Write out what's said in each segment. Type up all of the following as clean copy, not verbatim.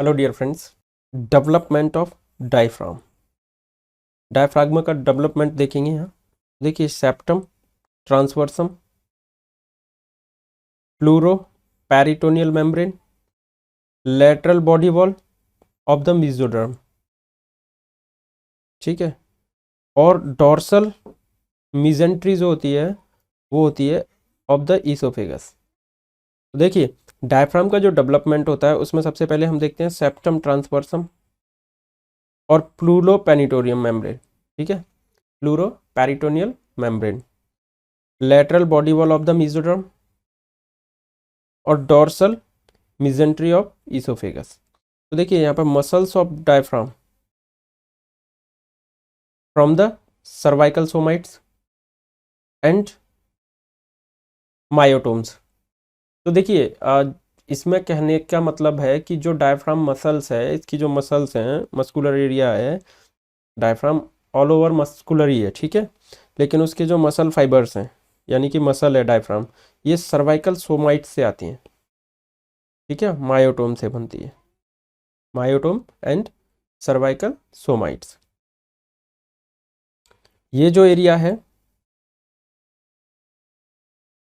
Hello dear friends, development of diaphragm. Diaphragma का development देखेंगे यहाँ। देखिए, septum, transversum, pleuroperitoneal membrane, lateral body wall of the mesoderm, ठीक है। और डॉर्सल मिजेंट्री जो होती है वो होती है ऑफ द ईसोफेगस। देखिए, डायफ्राम का जो डेवलपमेंट होता है उसमें सबसे पहले हम देखते हैं सेप्टम, ट्रांसवर्सम और प्लूरो पेनिटोरियम मेम्ब्रेन, ठीक है। Pleuro peritoneal membrane, lateral body wall of the mesoderm और डॉर्सल मिजेंट्री ऑफ ईसोफेगस। तो देखिए यहाँ पर muscles of diaphragm from the cervical somites and myotomes. तो देखिए इसमें कहने का मतलब है कि जो डायफ्राम मसल्स है, इसकी जो मसल्स हैं, मस्कुलर एरिया है, डायफ्राम ऑल ओवर मस्कुलर ही है, ठीक है। लेकिन उसके जो मसल फाइबर्स हैं, यानी कि मसल है डायफ्राम, ये सर्वाइकल सोमाइट से आती हैं, ठीक है। मायोटोम से बनती है, मायोटोम एंड सर्वाइकल सोमाइट्स। ये जो एरिया है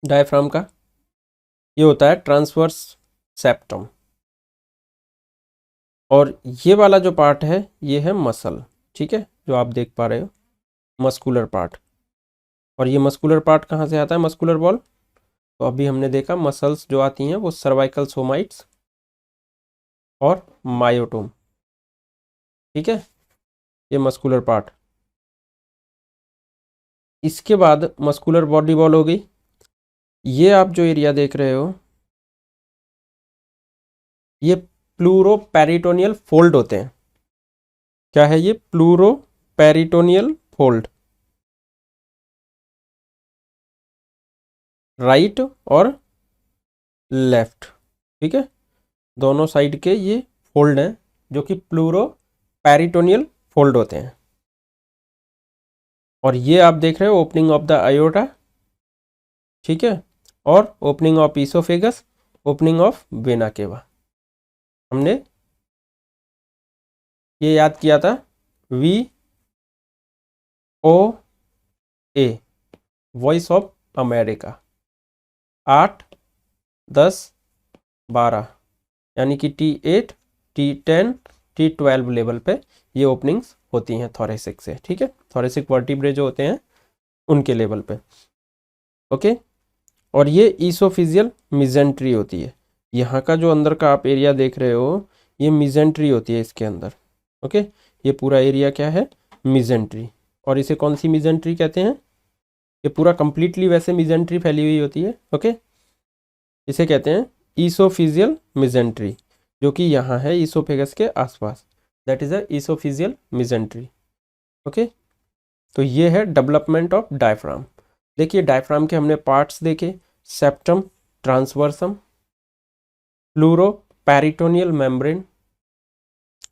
डायफ्राम का, ये होता है ट्रांसवर्स सेप्टम। और ये वाला जो पार्ट है ये है मसल, ठीक है, जो आप देख पा रहे हो, मस्कुलर पार्ट। और ये मस्कुलर पार्ट कहाँ से आता है, मस्कुलर बॉल। तो अभी हमने देखा मसल्स जो आती हैं वो सर्वाइकल सोमाइट्स और मायोटोम, ठीक है, ये मस्कुलर पार्ट। इसके बाद मस्कुलर बॉडी वॉल हो गई। ये आप जो एरिया देख रहे हो ये प्लूरो पेरिटोनियल फोल्ड होते हैं। क्या है ये, प्लूरो पेरिटोनियल फोल्ड, राइट और लेफ्ट, ठीक है, दोनों साइड के ये फोल्ड हैं जो कि प्लूरो पेरिटोनियल फोल्ड होते हैं। और ये आप देख रहे हो ओपनिंग ऑफ द आयोटा, ठीक है, और opening of oesophagus, opening of vena cava. हमने ये याद किया था, VOA, वॉइस ऑफ अमेरिका, 8, 10, 12, यानी कि T8, T10, T12 लेवल पे ये ओपनिंग्स होती हैं थोरेसिक से, ठीक है, थोरेसिक वर्टिब्रे जो होते हैं उनके लेवल पे, ओके। और ये ईसोफिजियल मिजेंट्री होती है। यहाँ का जो अंदर का आप एरिया देख रहे हो ये मिजेंट्री होती है इसके अंदर, ओके। ये पूरा एरिया क्या है, मिजेंट्री। और इसे कौन सी मिजेंट्री कहते हैं, ये पूरा कंप्लीटली वैसे मिजेंट्री फैली हुई होती है, ओके। इसे कहते हैं ईसोफिजियल मिजेंट्री, जो कि यहाँ है ईसोफेगस के आसपास, that is a oesophageal mesentery, okay. तो ये है डेवलपमेंट ऑफ डायफ्राम। देखिए डायफ्राम के हमने पार्ट्स देखे, septum, transversum, pleuroperitoneal membrane,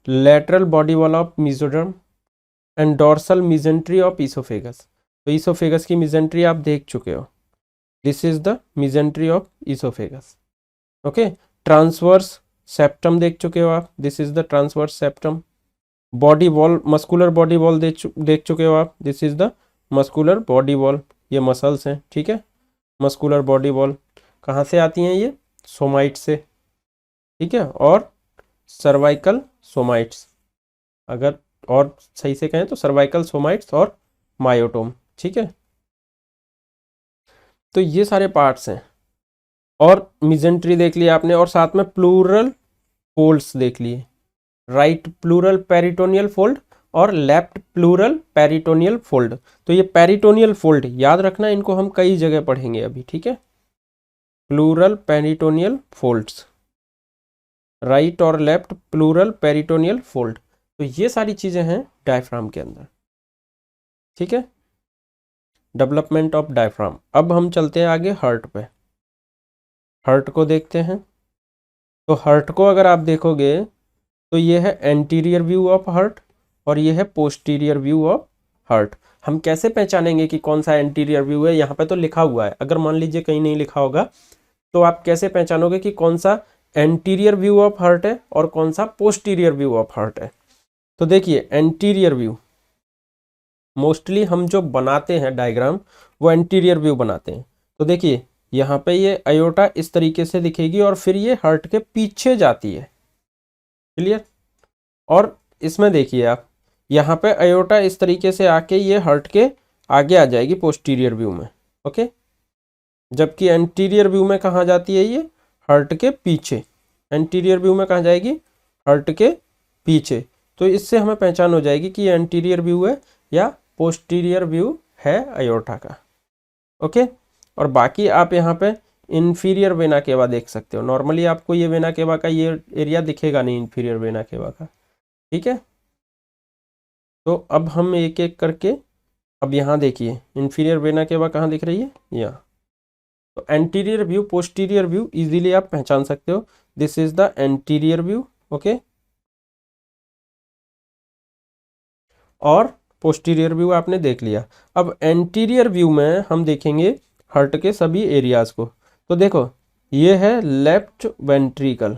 lateral body wall of mesoderm and dorsal mesentery of oesophagus. तो ईसोफेगस की मिजेंट्री आप देख चुके हो, this is the mesentery of oesophagus, okay. Transverse septum देख चुके हो आप, this is the transverse septum. Body wall, muscular body wall देख चुके हो आप, this is the muscular body wall, ये मसल्स हैं, ठीक है। मस्कुलर बॉडी वॉल कहाँ से आती हैं, ये सोमाइट से, ठीक है, और सर्वाइकल सोमाइट्स, अगर और सही से कहें तो सर्वाइकल सोमाइट्स और मायोटोम, ठीक है। तो ये सारे पार्ट्स हैं। और मिजेंट्री देख लिया आपने, और साथ में प्लूरल फोल्ड्स देख लिए, राइट प्लूरल पेरिटोनियल फोल्ड और लेफ्ट प्लूरल पेरिटोनियल फोल्ड। तो ये पेरिटोनियल फोल्ड याद रखना, इनको हम कई जगह पढ़ेंगे अभी, ठीक है। प्लूरल पेरिटोनियल फोल्ड्स, राइट और लेफ्ट प्लूरल पेरिटोनियल फोल्ड। तो ये सारी चीजें हैं डायफ्राम के अंदर, ठीक है, डेवलपमेंट ऑफ डायफ्राम। अब हम चलते हैं आगे हार्ट पे, हार्ट को देखते हैं। तो हार्ट को अगर आप देखोगे तो ये है एंटीरियर व्यू ऑफ हार्ट और ये है पोस्टीरियर व्यू ऑफ हार्ट। हम कैसे पहचानेंगे कि कौन सा एंटीरियर व्यू है, यहाँ पे तो लिखा हुआ है, अगर मान लीजिए कहीं नहीं लिखा होगा तो आप कैसे पहचानोगे कि कौन सा एंटीरियर व्यू ऑफ हार्ट है और कौन सा पोस्टीरियर व्यू ऑफ हार्ट है। तो देखिए एंटीरियर व्यू मोस्टली हम जो बनाते हैं डायग्राम वो एंटीरियर व्यू बनाते हैं। तो देखिए यहाँ पे ये अयोटा इस तरीके से दिखेगी और फिर ये हार्ट के पीछे जाती है, क्लियर। और इसमें देखिए आप यहाँ पे अयोटा इस तरीके से आके ये हार्ट के आगे आ जाएगी पोस्टीरियर व्यू में, ओके। जबकि एंटीरियर व्यू में कहाँ जाती है ये, हार्ट के पीछे। एंटीरियर व्यू में कहाँ जाएगी, हार्ट के पीछे। तो इससे हमें पहचान हो जाएगी कि ये एंटीरियर व्यू है या पोस्टीरियर व्यू है अयोर्टा का, ओके। और बाकी आप यहाँ पे इन्फीरियर वेना केवा देख सकते हो। नॉर्मली आपको ये वेना केवा का ये एरिया दिखेगा नहीं, इन्फीरियर वेना केवा का, ठीक है। तो अब हम एक एक करके, अब यहाँ देखिए इन्फीरियर वेना केवा कहाँ दिख रही है, यहाँ। तो anterior view, posterior view easily आप पहचान सकते हो। This is the anterior view, okay. और पोस्टीरियर व्यू आपने देख लिया। अब एंटीरियर व्यू में हम देखेंगे हार्ट के सभी एरियाज को। तो देखो ये है लेफ्ट वेंट्रिकल।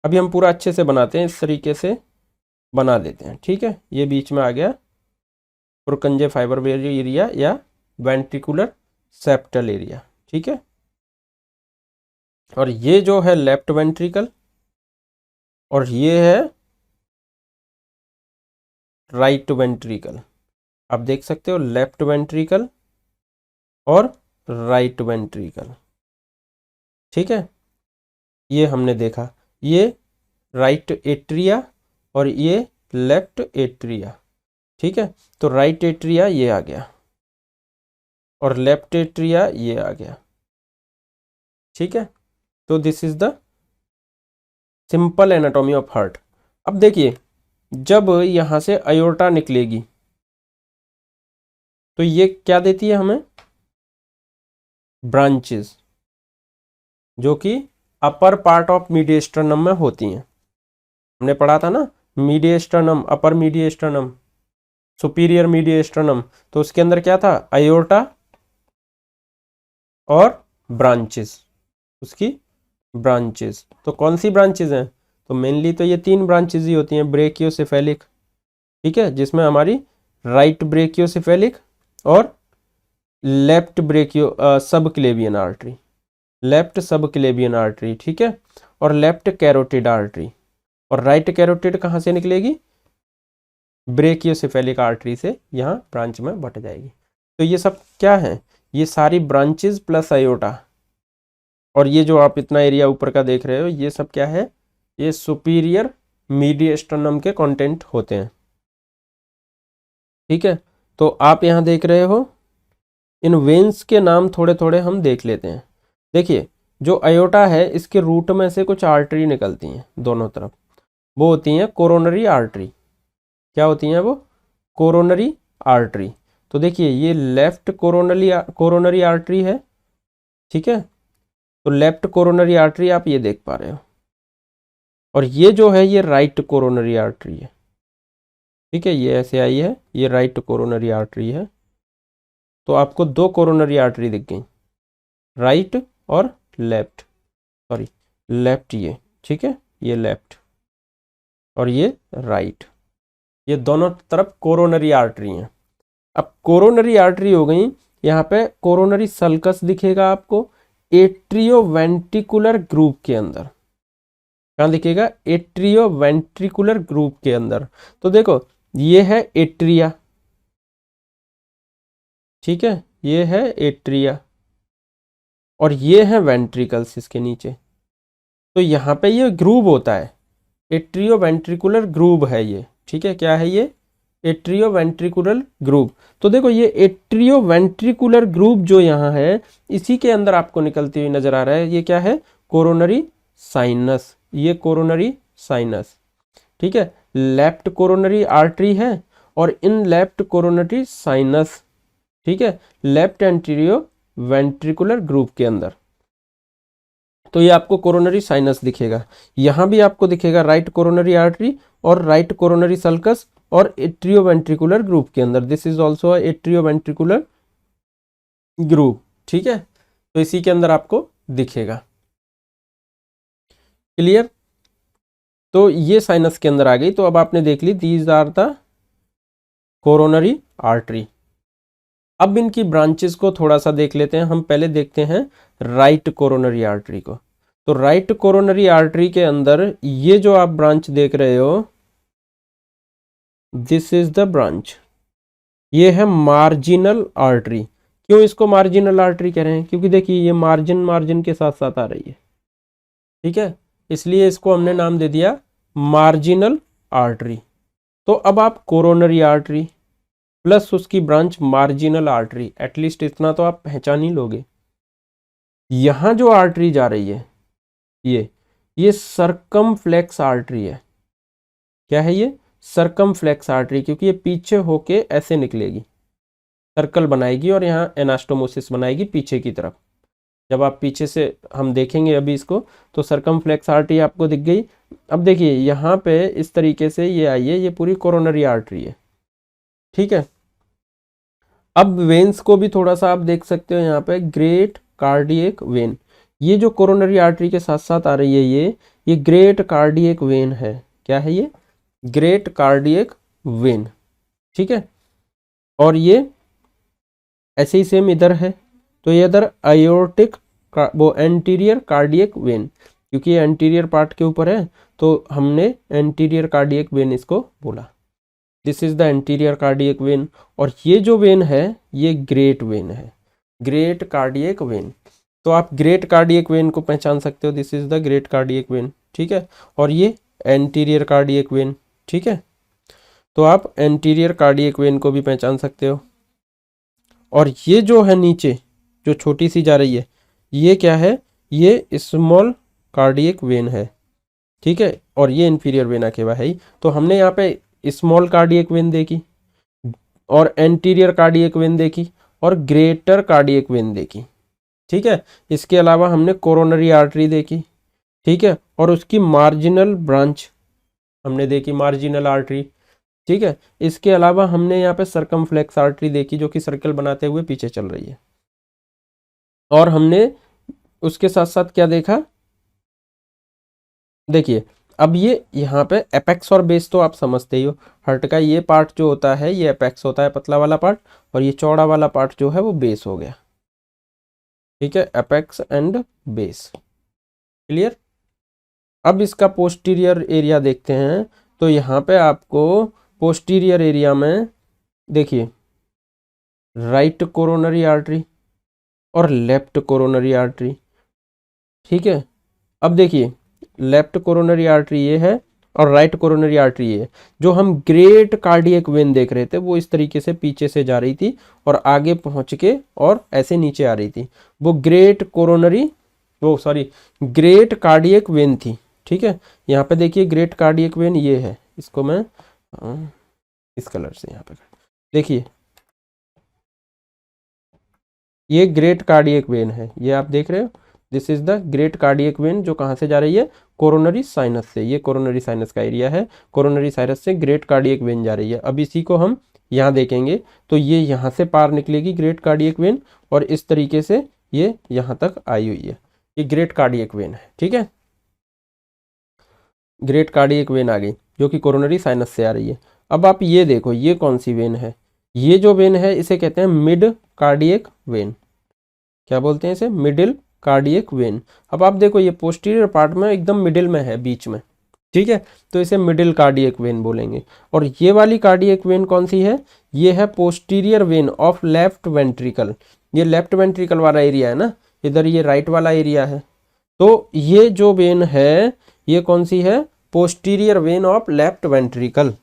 अभी हम पूरा अच्छे से बनाते हैं, इस तरीके से बना देते हैं, ठीक है। ये बीच में आ गया पुरकंजे फाइबर एरिया या वेंट्रिकुलर सेप्टल एरिया, ठीक है। और ये जो है लेफ्ट वेंट्रिकल और ये है राइट वेंट्रिकल। आप देख सकते हो लेफ्ट वेंट्रिकल और राइट वेंट्रिकल, ठीक है। ये हमने देखा, ये राइट एट्रिया और ये लेफ्ट एट्रिया, ठीक है। तो राइट एट्रिया ये आ गया और लेफ्ट एट्रिया ये आ गया, ठीक है। तो this is the simple anatomy of heart. अब देखिए जब यहां से अयोर्टा निकलेगी तो ये क्या देती है हमें, ब्रांचेस, जो कि अपर पार्ट ऑफ मीडियस्टर्नम में होती हैं। हमने पढ़ा था ना, मीडियस्टर्नम, अपर मीडियस्टर्नम, सुपीरियर मीडियस्टर्नम। तो उसके अंदर क्या था, अयोर्टा और ब्रांचेस, उसकी ब्रांचेस। तो कौन सी ब्रांचेस हैं, तो मेनली तो ये 3 ब्रांचेस ही होती हैं। ब्रेकियोसेफेलिक, ठीक है, जिसमें हमारी राइट ब्रेकियोसेफेलिक और left brachio subclavian artery, left subclavian artery, ठीक है। और लेफ्ट कैरोटिड आर्टरी। और राइट कैरोटिड कहाँ से निकलेगी, ब्रेकियोसेफेलिक आर्टरी से यहाँ ब्रांच में बट जाएगी। तो ये सब क्या है, ये सारी ब्रांचेस प्लस अयोटा। और ये जो आप इतना एरिया ऊपर का देख रहे हो ये सब क्या है, ये सुपीरियर मीडियस्टर्नम के कंटेंट होते हैं, ठीक है। तो आप यहाँ देख रहे हो, इन वेन्स के नाम थोड़े थोड़े हम देख लेते हैं। देखिए जो अयोटा है इसके रूट में से कुछ आर्टरी निकलती हैं दोनों तरफ, वो होती हैं कोरोनरी आर्टरी। क्या होती हैं वो, कोरोनरी आर्टरी। तो देखिए ये लेफ्ट कोरोनरी आर्टरी है, ठीक है। तो लेफ्ट कोरोनरी आर्टरी आप ये देख पा रहे हो, और ये जो है ये राइट कोरोनरी आर्टरी है, ठीक है। ये ऐसे आई है, ये राइट कोरोनरी आर्टरी है। तो आपको 2 कोरोनरी आर्टरी दिख गई, राइट और लेफ्ट, सॉरी लेफ्ट ये, ठीक है, ये लेफ्ट और ये राइट, ये दोनों तरफ कोरोनरी आर्टरी हैं। अब कोरोनरी आर्टरी हो गई, यहाँ पे कोरोनरी सल्कस दिखेगा आपको एट्रियोवेंट्रिकुलर ग्रुप के अंदर। कहाँ दिखेगा, एट्रियोवेंट्रिकुलर ग्रुप के अंदर। तो देखो ये है एट्रिया, ठीक है, ये है एट्रिया और ये है वेंट्रिकल्स इसके नीचे। तो यहाँ पे ये ग्रूव होता है, एट्रियोवेंट्रिकुलर ग्रूव है ये, ठीक है। क्या है ये, एट्रियोवेंट्रिकुलर ग्रूव। तो देखो ये एट्रियोवेंट्रिकुलर ग्रूव जो यहाँ है इसी के अंदर आपको निकलती हुई नजर आ रहा है। ये क्या है, कोरोनरी साइनस, ये कोरोनरी साइनस, ठीक है। लेफ्ट कोरोनरी आर्टरी है और इन लेफ्ट कोरोनरी साइनस, ठीक है, लेफ्ट एंटीरियो वेंट्रिकुलर ग्रुप के अंदर। तो ये आपको कोरोनरी साइनस दिखेगा। यहाँ भी आपको दिखेगा राइट कोरोनरी आर्टरी और राइट कोरोनरी सल्कस और एट्रियोवेंट्रिकुलर ग्रुप के अंदर। This is also atrioventricular group, ठीक है। तो इसी के अंदर आपको दिखेगा। क्लियर। तो ये साइनस के अंदर आ गई। तो अब आपने देख ली these are the coronary artery. अब इनकी ब्रांचेस को थोड़ा सा देख लेते हैं हम। पहले देखते हैं राइट कोरोनरी आर्टरी को। तो राइट कोरोनरी आर्टरी के अंदर ये जो आप ब्रांच देख रहे हो, दिस इज द ब्रांच, ये है मार्जिनल आर्टरी। क्यों इसको मार्जिनल आर्टरी कह रहे हैं? क्योंकि देखिए ये मार्जिन मार्जिन के साथ साथ आ रही है, ठीक है, इसलिए इसको हमने नाम दे दिया मार्जिनल आर्टरी। तो अब आप कोरोनरी आर्टरी प्लस उसकी ब्रांच मार्जिनल आर्टरी, एटलीस्ट इतना तो आप पहचान ही लोगे। यहां जो आर्टरी जा रही है ये सर्कमफ्लेक्स आर्टरी है। क्या है ये? सर्कमफ्लेक्स आर्टरी, क्योंकि ये पीछे होके ऐसे निकलेगी, सर्कल बनाएगी और यहाँ एनास्टोमोसिस बनाएगी पीछे की तरफ। जब आप पीछे से हम देखेंगे अभी इसको, तो सर्कमफ्लेक्स आर्टरी आपको दिख गई। अब देखिए यहाँ पे इस तरीके से ये आई है, ये पूरी कोरोनरी आर्टरी है, ठीक है। अब वेन्स को भी थोड़ा सा आप देख सकते हो यहाँ पे, ग्रेट कार्डियक वेन। ये जो कोरोनरी आर्टरी के साथ साथ आ रही है ये ग्रेट कार्डियक वेन है। क्या है ये? ग्रेट कार्डियक वेन, ठीक है। और ये ऐसे ही सेम इधर है, तो ये इधर आयोर्टिक वो एंटीरियर कार्डियक वेन, क्योंकि ये एंटीरियर पार्ट के ऊपर है तो हमने एंटीरियर कार्डियक वेन इसको बोला। This is the anterior cardiac when. और ये जो वेन है ये ग्रेट वेन है, ग्रेट कार्डियक वेन। तो आप ग्रेट कार्डियक वेन को पहचान सकते हो, this is the great cardiac vein, ठीक है। और ये एंटीरियर कार्डियक वेन, ठीक है। तो आप एंटीरियर कार्डियक वेन को भी पहचान सकते हो। और ये जो है नीचे जो छोटी सी जा रही है, ये क्या है? ये स्मॉल कार्डियक वेन है, ठीक है। और ये इंफीरियर वेना केवा है ही। तो हमने यहाँ पे स्मॉल कार्डियक वेन देखी और एंटीरियर कार्डियक वेन देखी और ग्रेटर कार्डियक वेन देखी, ठीक है। इसके अलावा हमने कोरोनरी आर्टरी देखी, ठीक है, और उसकी मार्जिनल ब्रांच हमने देखी, मार्जिनल आर्टरी, ठीक है। इसके अलावा हमने यहाँ पे सर्कमफ्लेक्स आर्टरी देखी जो कि सर्कल बनाते हुए पीछे चल रही है। और हमने उसके साथ साथ क्या देखा? देखिए अब ये यहाँ पे एपेक्स और बेस तो आप समझते ही हो। हार्ट का ये पार्ट जो होता है ये एपेक्स होता है, पतला वाला पार्ट, और ये चौड़ा वाला पार्ट जो है वो बेस हो गया, ठीक है, एपेक्स एंड बेस, क्लियर। अब इसका पोस्टीरियर एरिया देखते हैं। तो यहाँ पे आपको पोस्टीरियर एरिया में देखिए राइट कोरोनरी आर्टरी और लेफ्ट कोरोनरी आर्टरी, ठीक है। अब देखिए लेफ्ट कोरोनरी आर्टरी ये है और राइट कोरोनरी आर्टरी ये है। जो हम ग्रेट कार्डियक वेन देख रहे थे वो इस तरीके से पीछे से जा रही थी और आगे पहुंच के और ऐसे नीचे आ रही थी, वो ग्रेट कार्डियक वेन थी, ठीक है। यहाँ पे देखिए ग्रेट कार्डियक वेन ये है, इसको मैं इस कलर से यहाँ पे देखिए, ये ग्रेट कार्डियक वेन है, ये आप देख रहे हो, this is the great cardiac vein जो कहाँ से जा रही है? कोरोनरी साइनस से। ये कोरोनरी साइनस का एरिया है, कोरोनरी साइनस से ग्रेट कार्डियक वेन जा रही है। अब इसी को हम यहाँ देखेंगे तो ये यहाँ से पार निकलेगी ग्रेट कार्डियक वेन और इस तरीके से ये यहाँ तक आई हुई है, ये ग्रेट कार्डियक वेन है, ठीक है। ग्रेट कार्डियक वेन आ गई जो कि कोरोनरी साइनस से आ रही है। अब आप ये देखो ये कौन सी वेन है? ये जो वेन है इसे कहते हैं मिड कार्डियक वेन। क्या बोलते हैं इसे? Middle cardiac vein. अब आप देखो ये पोस्टीरियर पार्ट में एकदम मिडिल में है, बीच में, ठीक है, तो इसे मिडिल कार्डियक वेन बोलेंगे। और ये वाली कार्डियक वेन कौन सी है? ये है posterior vein of left ventricle. ये लेफ्ट वेंट्रिकल वाला एरिया है ना, इधर ये राइट वाला एरिया है। तो ये जो वेन है ये कौन सी है? Posterior vein of left ventricle,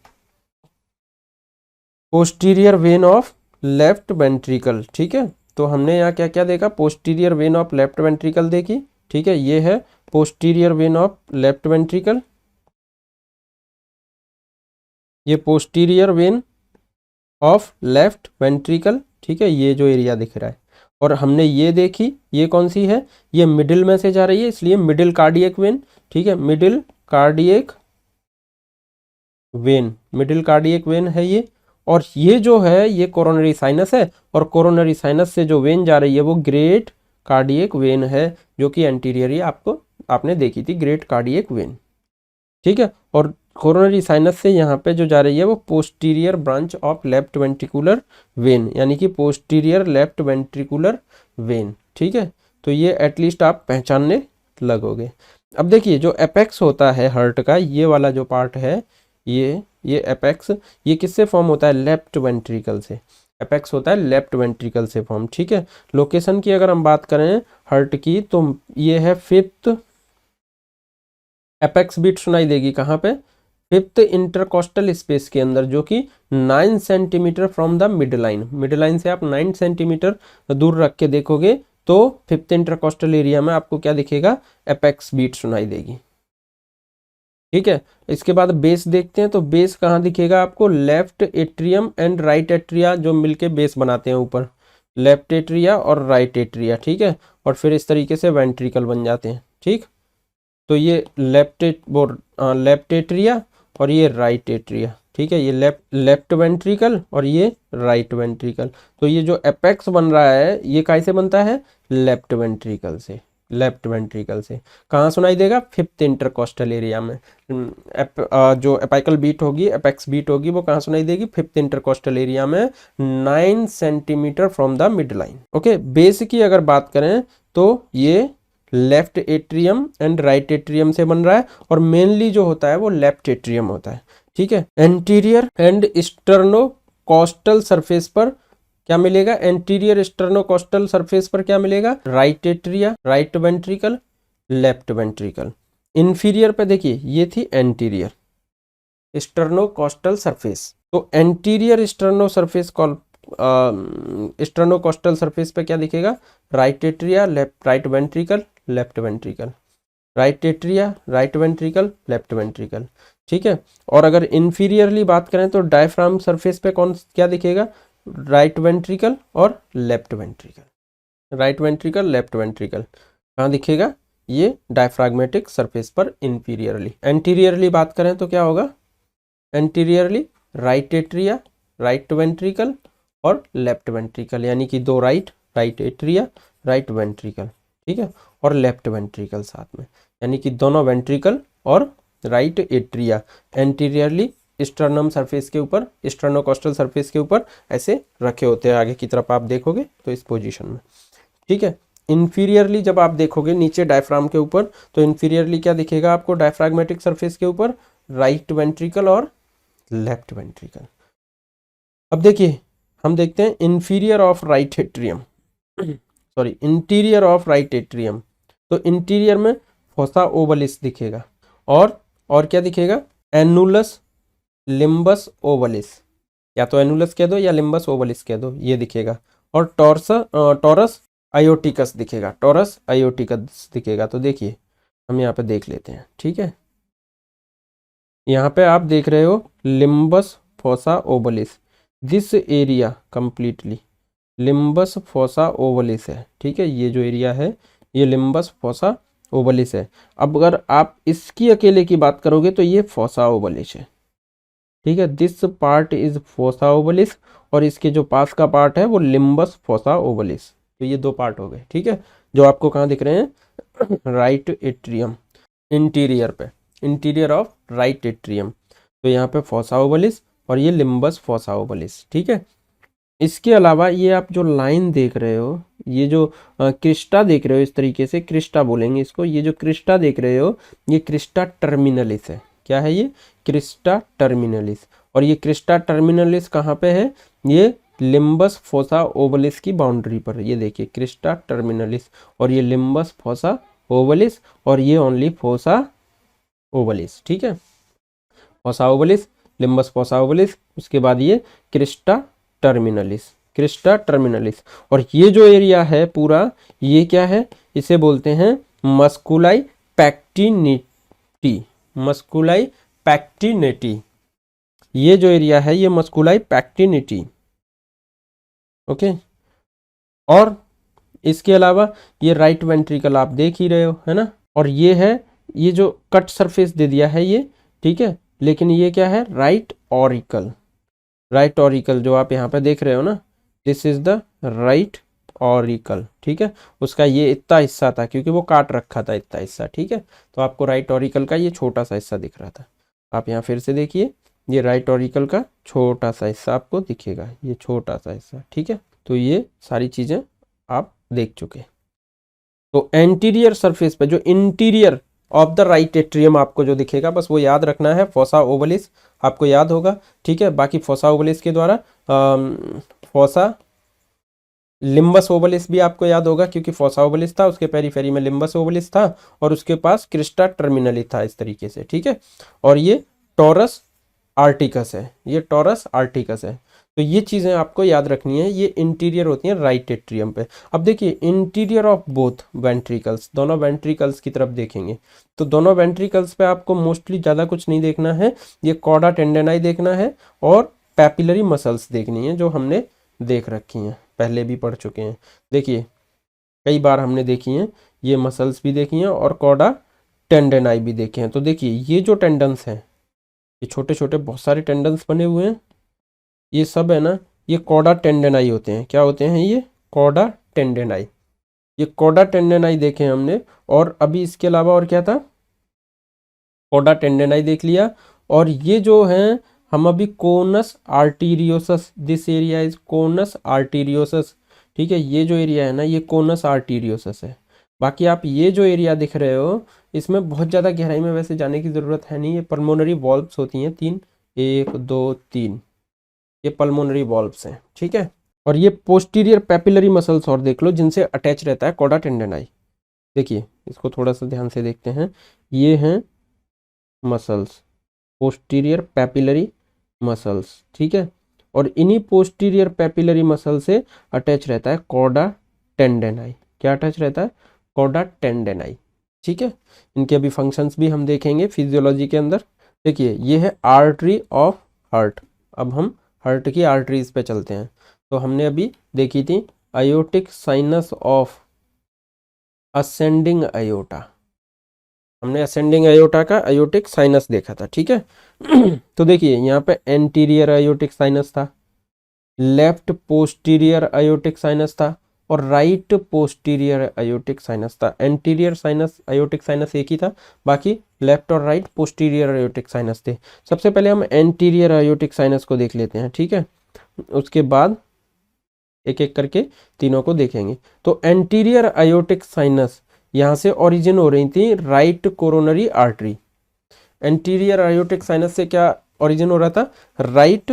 posterior vein of left ventricle, ठीक है। तो हमने यहाँ क्या क्या देखा? Posterior vein of left ventricle देखी, ठीक है, ये है posterior vein of left ventricle, ये posterior vein of left ventricle, ठीक है, ये जो एरिया दिख रहा है। और हमने ये देखी, ये कौन सी है? ये मिडिल में से जा रही है, इसलिए मिडिल कार्डियक वेन, ठीक है, middle cardiac vein, middle cardiac vein है ये। और ये जो है ये कोरोनरी साइनस है और कोरोनरी साइनस से जो वेन जा रही है वो ग्रेट कार्डियक वेन है जो कि एंटीरियर ही आपको आपने देखी थी, ग्रेट कार्डियक वेन, ठीक है। और कोरोनरी साइनस से यहाँ पे जो जा रही है वो posterior branch of left ventricular when, यानी कि पोस्टीरियर लेफ्ट वेंट्रिकुलर वेन, ठीक है। तो ये एटलीस्ट आप पहचानने लगोगे। अब देखिए जो एपेक्स होता है हार्ट का, ये वाला जो पार्ट है, ये एपेक्स, ये किससे फॉर्म होता है? लेफ्ट वेंट्रिकल से। एपेक्स होता है लेफ्ट वेंट्रिकल से फॉर्म, ठीक है। लोकेशन की अगर हम बात करें हार्ट की, तो ये है फिफ्थ, एपेक्स बीट सुनाई देगी कहाँ पे? फिफ्थ इंटरकोस्टल स्पेस के अंदर, जो कि 9 centimetre from the mid line, mid line से आप 9 सेंटीमीटर दूर रख के देखोगे तो फिफ्थ इंटरकोस्टल एरिया में आपको क्या दिखेगा? एपेक्स बीट सुनाई देगी, ठीक है। इसके बाद बेस देखते हैं, तो बेस कहाँ दिखेगा आपको? Left atrium and right atria जो मिलके बेस बनाते हैं ऊपर, लेफ्ट एट्रिया और राइट एट्रिया, ठीक है। और फिर इस तरीके से वेंट्रिकल बन जाते हैं, ठीक। तो ये लेफ्ट एट्रिया और ये राइट एट्रिया, ठीक है। ये लेफ्ट वेंट्रिकल और ये राइट वेंट्रिकल। तो ये जो एपेक्स बन रहा है ये कैसे बनता है? लेफ्ट वेंट्रिकल से, लेफ्ट वेंट्रिकल से। कहाँ सुनाई देगा? फिफ्थ इंटरकोस्टल एरिया में। जो एपाइकल बीट होगी, एपेक्स बीट होगी, वो कहाँ सुनाई देगी? फिफ्थ इंटरकोस्टल एरिया में, 9 centimetre from the mid line, okay. Base की अगर बात करें तो ये left atrium and right atrium से बन रहा है, और मेनली जो होता है वो लेफ्ट एट्रियम होता है, ठीक है। एंटीरियर एंड स्टर्नोकोस्टल सरफेस पर क्या मिलेगा? एंटीरियर स्टर्नोकोस्टल सरफेस पर क्या मिलेगा? Right atria, right ventricle, left ventricle. Inferior पे देखिए ये थी एंटीरियर स्टर्नोकोस्टल सरफेस, तो एंटीरियर स्टर्नोकोस्टल सरफेस पे क्या दिखेगा? Right atria, left right ventricle, left ventricle, right atria, right ventricle, left ventricle, ठीक है। और अगर इंफीरियरली बात करें तो डायफ्राम सरफेस पे क्या दिखेगा? राइट वेंट्रिकल और left ventricle, right ventricle, left ventricle. कहाँ दिखेगा? ये डायफ्राग्मेटिक सरफेस पर इंफीरियरली। एंटीरियरली बात करें तो क्या होगा? Anteriorly right atria, right ventricle और लेफ्ट वेंट्रिकल, यानी कि दो राइट एट्रिया, राइट वेंट्रिकल, ठीक है, और लेफ्ट वेंट्रिकल साथ में, यानी कि दोनों वेंट्रिकल और right atria anteriorly sternum surface के ऊपर, स्टर्नोकोस्टल सरफेस के ऊपर ऐसे रखे होते हैं। आगे की तरफ आप देखोगे तो इस पोजीशन में, ठीक है। इंफीरियरली जब आप देखोगे नीचे डायफ्राम के ऊपर, तो इंफीरियरली क्या दिखेगा आपको? डायफ्राग्मेटिक सरफेस के ऊपर राइट वेंट्रिकल और लेफ्ट वेंट्रिकल। अब देखिए हम देखते हैं inferior of right atrium, sorry interior of right atrium. तो इंटीरियर में फोसा ओवलिस दिखेगा, और क्या दिखेगा? एनुलस लिम्बस ओवलिस, या तो एनुलस कह दो या लिम्बस ओवलिस कह दो, ये दिखेगा। और टॉरस आयोटिकस दिखेगा, टॉरस आयोटिकस दिखेगा। तो देखिए हम यहाँ पे देख लेते हैं, ठीक है। यहाँ पे आप देख रहे हो limbus fossa ovalis, this area completely limbus fossa ovalis है, ठीक है। ये जो एरिया है ये लिम्बस फोसा ओवलिस है। अब अगर आप इसकी अकेले की बात करोगे तो ये फोसा ओवलिस है, ठीक है। दिस पार्ट इज फोसा ओवलिस, और इसके जो पास का पार्ट है वो लिम्बस फोसा ओवलिस। तो ये दो पार्ट हो गए, ठीक है, जो आपको कहाँ दिख रहे हैं? राइट एट्रियम, इंटीरियर पे, इंटीरियर ऑफ राइट एट्रियम। तो यहाँ पे फोसा ओवलिस और ये लिम्बस फोसा ओवलिस, ठीक है। इसके अलावा ये आप जो लाइन देख रहे हो, ये जो क्रिस्टा देख रहे हो, इस तरीके से क्रिस्टा बोलेंगे इसको, ये जो क्रिस्टा देख रहे हो ये क्रिस्टा टर्मिनलिस है। क्या है ये? Crysta terminalis. और ये क्रिस्टा टर्मिनलिस कहाँ पे है? ये लिम्बस फोसा ओवलिस की बाउंड्री पर। ये देखिए क्रिस्टा टर्मिनलिस, और ये लिम्बस फोसा ओवलिस, और ये ओनली फोसा ओवलिस, ठीक है। फोसा ओवलिस, लिम्बस फोसा ओवलिस, उसके बाद ये क्रिस्टा टर्मिनलिस, क्रिस्टा टर्मिनलिस। और ये जो एरिया है पूरा, ये क्या है? इसे बोलते हैं मस्कुलाई पैक्टिनिटी, मस्कुलाई पैक्टिनिटी। ये जो एरिया है ये मस्कुलाई पैक्टिनिटी, ओके। और इसके अलावा ये राइट वेंट्रिकल आप देख ही रहे हो, है ना। और ये है, ये जो कट सरफेस दे दिया है ये, ठीक है, लेकिन ये क्या है? राइट ऑरिकल, राइट ऑरिकल जो आप यहाँ पे देख रहे हो ना, this is the right auricle, ठीक है। उसका ये इतना हिस्सा था क्योंकि वो काट रखा था इतना हिस्सा, ठीक है। तो आपको राइट ऑरिकल का ये छोटा सा हिस्सा दिख रहा था। आप यहाँ फिर से देखिए, ये राइट ऑरिकल का छोटा सा हिस्सा आपको दिखेगा, ये छोटा सा हिस्सा, ठीक है। तो ये सारी चीज़ें आप देख चुके। तो एंटीरियर सरफेस पे जो interior of the right atrium आपको जो दिखेगा, बस वो याद रखना है, फोसा ओवलिस आपको याद होगा, ठीक है। बाकी फोसा ओवलिस के द्वारा फोसा लिम्बस ओवलिस भी आपको याद होगा, क्योंकि फोसा ओवलिस था, उसके पेरीफेरी में लिम्बस ओवलिस था और उसके पास क्रिस्टा टर्मिनली था, इस तरीके से, ठीक है। और ये टॉरस आर्टिकस है, ये टॉरस आर्टिकस है। तो ये चीज़ें आपको याद रखनी है, ये इंटीरियर होती हैं राइट एट्रियम पे। अब देखिए इंटीरियर ऑफ बोथ वेंट्रिकल्स, दोनों वेंट्रिकल्स की तरफ देखेंगे तो दोनों वेंट्रिकल्स पे आपको मोस्टली ज़्यादा कुछ नहीं देखना है, ये कॉर्डा टेंडेनाई देखना है और पैपिलरी मसल्स देखनी है, जो हमने देख रखी हैं, पहले भी पढ़ चुके हैं। देखिए कई बार हमने देखी हैं, ये मसल्स भी देखी हैं और कॉर्डा टेंडेनाई भी देखे हैं। तो देखिए ये जो टेंडन्स हैं, ये छोटे छोटे बहुत सारे टेंडन्स बने हुए हैं, ये सब है ना, ये कॉर्डा टेंडेनाई होते हैं। क्या होते हैं ये? कॉर्डा टेंडेनाई। ये कॉर्डा टेंडेनाई देखे हमने। और अभी इसके अलावा और क्या था? कॉर्डा टेंडेनाई देख लिया। और ये जो है हम अभी conus arteriosus, this area is conus arteriosus, ठीक है। ये जो एरिया है ना, ये कोनस आर्टीरियोसस है। बाकी आप ये जो एरिया दिख रहे हो, इसमें बहुत ज़्यादा गहराई में वैसे जाने की ज़रूरत है नहीं। ये पल्मोनरी वॉल्व्स होती हैं 3, 1 2 3, ये पल्मोनरी वॉल्व्स हैं, ठीक है। और ये पोस्टीरियर पैपिलरी मसल्स और देख लो, जिनसे अटैच रहता है कॉर्डा टेंडेनाई। देखिए इसको थोड़ा सा ध्यान से देखते हैं, ये हैं मसल्स, पोस्टीरियर पैपिलरी मसल्स, ठीक है। और इन्हीं पोस्टीरियर पैपिलरी मसल से अटैच रहता है कॉर्डा टेंडेनाई। क्या अटैच रहता है? कॉर्डा टेंडेनाई, ठीक है। इनके अभी फंक्शंस भी हम देखेंगे फिजियोलॉजी के अंदर। देखिए ये है आर्टरी ऑफ हार्ट। अब हम हार्ट की आर्टरीज पे चलते हैं। तो हमने अभी देखी थी aortic sinus of ascending iota, हमने असेंडिंग आयोटा का आयोटिक साइनस देखा था, ठीक है। तो देखिए यहाँ पे एंटीरियर आयोटिक साइनस था, लेफ्ट पोस्टीरियर आयोटिक साइनस था और राइट पोस्टीरियर आयोटिक साइनस था। एंटीरियर साइनस आयोटिक साइनस एक ही था, बाकी लेफ्ट और राइट पोस्टीरियर आयोटिक साइनस थे। सबसे पहले हम एंटीरियर आयोटिक साइनस को देख लेते हैं, ठीक है। उसके बाद एक एक करके तीनों को देखेंगे। तो एंटीरियर आयोटिक साइनस यहाँ से ओरिजिन हो रही थी right coronary artery. Anterior aortic sinus से क्या ओरिजिन हो रहा था? Right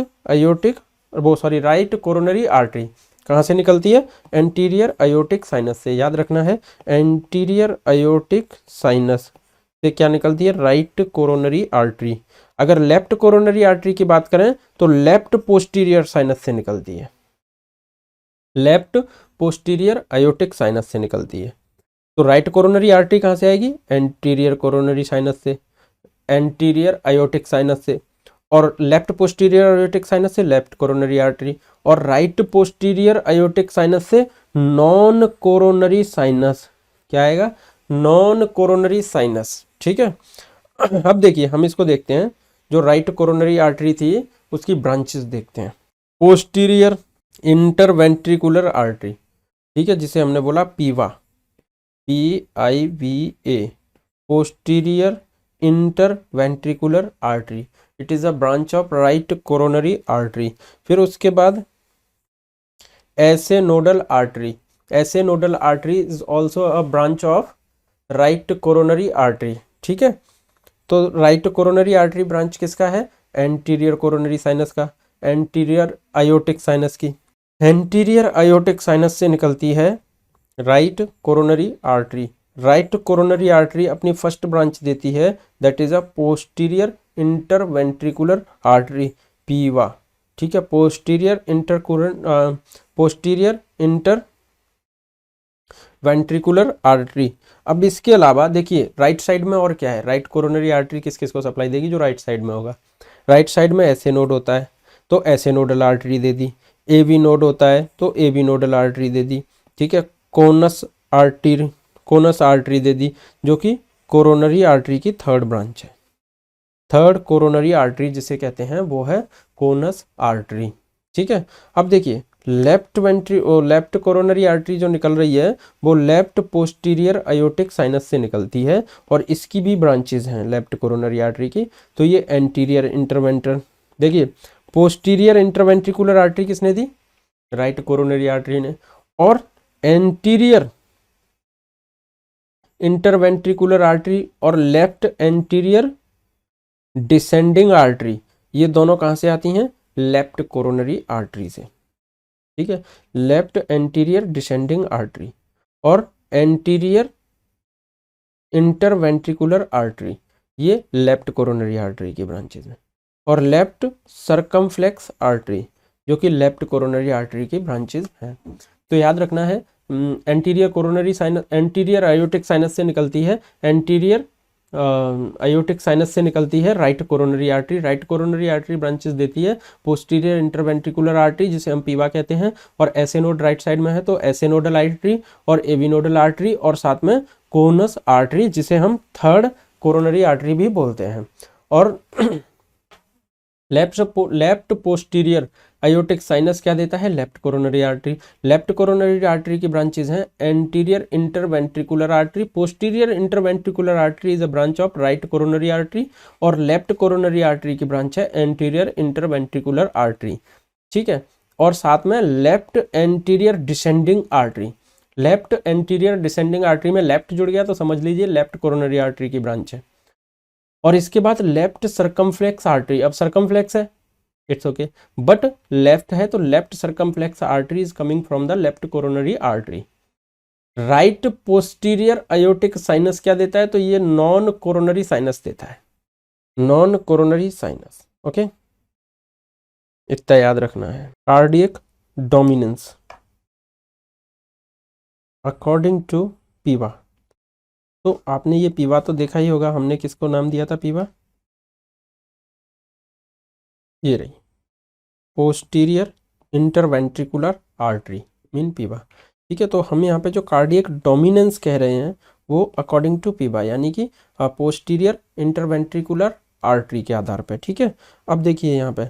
coronary artery. कहाँ से निकलती है? एंटीरियर आयोटिक साइनस से। याद रखना है, एंटीरियर आयोटिक साइनस से क्या निकलती है? Right coronary artery. अगर लेफ्ट कोरोनरी आर्टरी की बात करें तो लेफ्ट पोस्टीरियर साइनस से निकलती है, लेफ्ट पोस्टीरियर आयोटिक साइनस से निकलती है। तो राइट कोरोनरी आर्टरी कहाँ से आएगी? एंटीरियर कोरोनरी साइनस से, एंटीरियर आयोटिक साइनस से। और लेफ्ट पोस्टीरियर आयोटिक साइनस से लेफ्ट कोरोनरी आर्टरी, और राइट पोस्टीरियर आयोटिक साइनस से नॉन कोरोनरी साइनस। क्या आएगा? नॉन कोरोनरी साइनस, ठीक है। अब देखिए हम इसको देखते हैं, जो राइट कोरोनरी आर्टरी थी उसकी ब्रांचेस देखते हैं। पोस्टीरियर इंटरवेंट्रिकुलर आर्टरी, ठीक है, जिसे हमने बोला पीवा, PIVA, posterior interventricular artery. It is a branch of right coronary artery. फिर उसके बाद ऐसे नोडल आर्टरी, ऐसे nodal artery is also a branch of right coronary artery, ठीक है। तो राइट कोरोनरी आर्टरी ब्रांच किसका है? एंटीरियर कोरोनरी साइनस का, एंटीरियर आयोटिक साइनस की। एंटीरियर आयोटिक साइनस से निकलती है right coronary artery. Right coronary artery अपनी फर्स्ट ब्रांच देती है, that is a posterior interventricular artery, पीवा, ठीक है। Posterior interventricular artery. अब इसके अलावा देखिए राइट साइड में और क्या है? राइट कोरोनरी आर्टरी किस किस को सप्लाई देगी? जो राइट साइड में होगा। राइट साइड में ऐसे नोड होता है तो ऐसे नोडल आर्टरी दे दी, AV नोड होता है तो AV नोडल आर्टरी दे दी, ठीक है। कोनस आर्टरी दे दी, जो कि कोरोनरी आर्टरी की थर्ड ब्रांच है। थर्ड कोरोनरी आर्टरी जिसे कहते हैं वो है कोनस आर्टरी, ठीक है। अब देखिए लेफ्ट कोरोनरी आर्टरी जो निकल रही है वो लेफ्ट पोस्टीरियर अयोटिक साइनस से निकलती है और इसकी भी ब्रांचेज हैं लेफ्ट कोरोनरी आर्टरी की। तो ये एंटीरियर इंटरवेंटर, देखिए पोस्टीरियर इंटरवेंट्रिकुलर आर्टरी किसने दी, राइट कोरोनरी आर्टरी ने, और एंटीरियर इंटरवेंट्रिकुलर आर्टरी और लेफ्ट एंटीरियर डिसेंडिंग आर्टरी, ये दोनों कहाँ से आती हैं, लेफ्ट कोरोनरी आर्टरी से, ठीक है। लेफ्ट एंटीरियर डिसेंडिंग आर्टरी और एंटीरियर इंटरवेंट्रिकुलर आर्टरी, ये लेफ्ट कोरोनरी आर्टरी की ब्रांचेज हैं। और लेफ्ट सर्कमफ्लेक्स आर्टरी जो कि लेफ्ट कोरोनरी आर्टरी की ब्रांचेज हैं। तो याद रखना है anterior coronary sinus anterior aortic sinus से निकलती है, एंटीरियर आयोटिक साइनस से निकलती है right coronary artery. Right coronary artery branches देती है पोस्टीरियर इंटरवेंट्रिकुलर आर्टरी जिसे हम पीवा कहते हैं, और एसे नोड राइट साइड में है तो एसे नोडल आर्टरी और एवी नोडल आर्टरी, और साथ में कोनस आर्टरी जिसे हम थर्ड कोरोनरी आर्टरी भी बोलते हैं। और लेफ्ट पोस्टीरियर आयोटिक साइनस क्या देता है, left coronary artery. Left coronary artery की ब्रांचेज हैं anterior interventricular artery, posterior interventricular artery is a branch of right coronary artery, और लेफ्ट कोरोनरी आर्टरी की ब्रांच है एंटीरियर इंटरवेंट्रिकुलर आर्टरी, ठीक है। और साथ में left anterior descending artery, left anterior descending artery में लेफ्ट जुड़ गया तो समझ लीजिए लेफ्ट कोरोनरी आर्टरी की ब्रांच है। और इसके बाद लेफ्ट सर्कमफ्लेक्स आर्टरी, अब सर्कमफ्लेक्स है इट्स ओके बट लेफ्ट है तो left circumflex artery is coming from the left coronary artery. Right posterior aortic sinus क्या देता है, तो ये नॉन कोरोनरी साइनस देता है, नॉन कोरोनरी साइनस, ओके इतना याद रखना है। कार्डियक डोमिनेंस अकॉर्डिंग टू पीवा, तो आपने ये पीवा तो देखा ही होगा, हमने किसको नाम दिया था पीवा, ये रही पोस्टीरियर इंटरवेंट्रिकुलर आर्टरी मीन पीवा, ठीक है। तो हम यहाँ पे जो कार्डियक डोमिनेंस कह रहे हैं वो अकॉर्डिंग टू पीवा यानी कि पोस्टीरियर इंटरवेंट्रिकुलर आर्टरी के आधार पे, ठीक है। अब देखिए यहाँ पे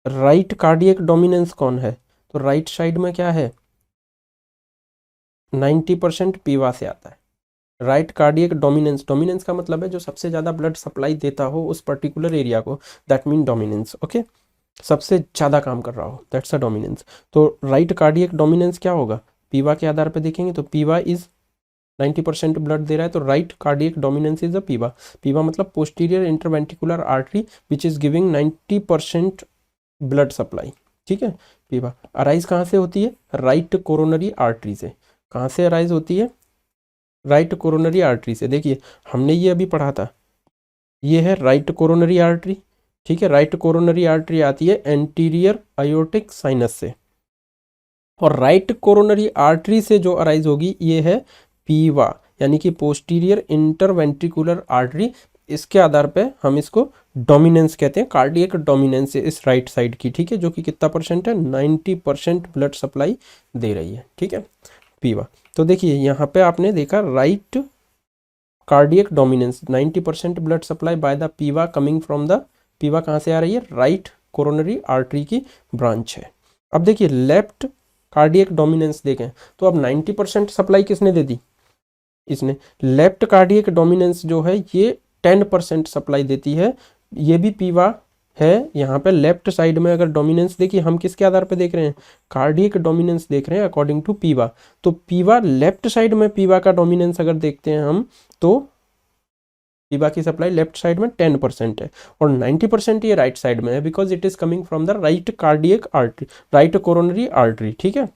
राइट कार्डियक डोमिनेंस कौन है, तो राइट साइड में क्या है 90% पीवा से आता है। राइट कार्डियक डोमिनेंस, डोमिनेंस का मतलब है जो सबसे ज़्यादा ब्लड सप्लाई देता हो उस पर्टिकुलर एरिया को, दैट मीन डोमिनेंस, ओके सबसे ज़्यादा काम कर रहा हो, दैट्स अ डोमिनेंस। तो राइट कार्डियक डोमिनेंस क्या होगा, पीवा के आधार पे देखेंगे तो पीवा इज 90% ब्लड दे रहा है तो right cardiac dominance is a पीवा। पीवा मतलब posterior interventricular artery which is giving 90% blood supply, ठीक है। पीवा अराइज कहाँ से होती है, राइट कोरोनरी आर्टरी से। कहाँ से अराइज होती है, राइट कोरोनरी आर्टरी से। देखिए हमने ये अभी पढ़ा था, ये है राइट कोरोनरी आर्टरी, ठीक है। राइट कोरोनरी आर्टरी आती है एंटीरियर अयोटिक साइनस से, और राइट कोरोनरी आर्टरी से जो अराइज होगी ये है पीवा यानी कि पोस्टीरियर इंटरवेंट्रिकुलर आर्टरी। इसके आधार पे हम इसको डोमिनेंस कहते हैं, कार्डियक डोमिनेंस इस राइट साइड की, ठीक है, जो कि कितना परसेंट है 90% ब्लड सप्लाई दे रही है, ठीक है पीवा। तो देखिए यहाँ पे आपने देखा right cardiac dominance 90% blood supply by the पीवा कमिंग फ्रॉम द, पीवा कहाँ से आ रही है, राइट कोरोनरी आर्टरी की ब्रांच है। अब देखिए लेफ्ट कार्डियक डोमिनेंस देखें तो अब 90% सप्लाई किसने दे दी, इसने। लेफ्ट कार्डियक डोमिनेंस जो है ये 10% सप्लाई देती है, ये भी पीवा है। यहाँ पे लेफ्ट साइड में अगर डोमिनेंस देखिए हम किसके आधार पे देख रहे हैं, कार्डियक डोमिनेंस देख रहे हैं अकॉर्डिंग टू पीवा। तो पीवा लेफ्ट साइड में पीवा का डोमिनेंस अगर देखते हैं हम तो पीवा की सप्लाई लेफ्ट साइड में 10% है और 90% ये राइट साइड में है because it is coming from the right cardiac artery, right coronary artery, ठीक है।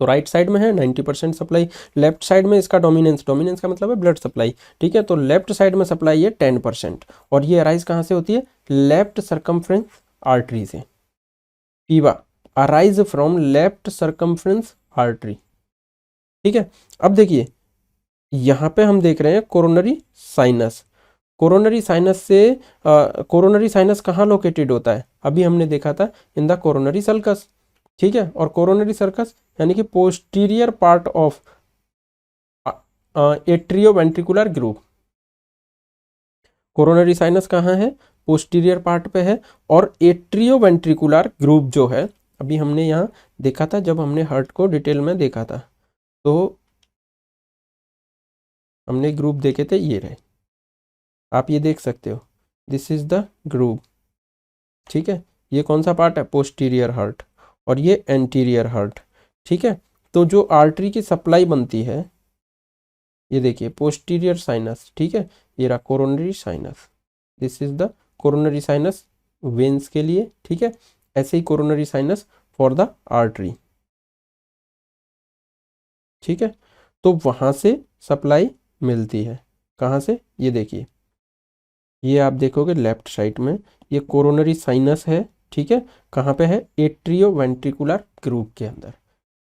तो राइट साइड में है 90% सप्लाई, लेफ्ट साइड में इसका डोमिनेंस, डोमिनेंस का मतलब है ब्लड सप्लाई, ठीक है। तो लेफ्ट साइड में सप्लाई है 10% और ये अराइज कहाँ से होती है, लेफ्ट सर्कमफ्रेंस आर्टरी से। पीवा arise from left circumference artery, ठीक है। अब देखिए यहाँ पे हम देख रहे हैं कोरोनरी साइनस, कोरोनरी साइनस से कोरोनरी साइनस कहाँ लोकेटेड होता है, अभी हमने देखा था इन द कोरोनरी सल्कस, ठीक है। और कोरोनरी सर्कस यानी कि posterior part of atrioventricular group, coronary sinus कहाँ है, पोस्टीरियर पार्ट पे है, और एट्रियोवेंट्रिकुलर ग्रुप जो है अभी हमने यहाँ देखा था जब हमने हार्ट को डिटेल में देखा था, तो हमने ग्रुप देखे थे, ये रहे, आप ये देख सकते हो, दिस इज द ग्रुप। ठीक है, ये कौन सा पार्ट है, पोस्टीरियर हार्ट, और ये एंटीरियर हार्ट। ठीक है, तो जो आर्टरी की सप्लाई बनती है, ये देखिए पोस्टीरियर साइनस, ठीक है, ये रहा coronary sinus, this is the coronary sinus veins के लिए। ठीक है, ऐसे ही coronary sinus for the artery. ठीक है, तो वहां से सप्लाई मिलती है, कहाँ से, ये देखिए, ये आप देखोगे लेफ्ट साइड में ये कोरोनरी साइनस है। ठीक है, कहाँ पे है, एट्रियो वेंट्रिकुलर ग्रुप के अंदर,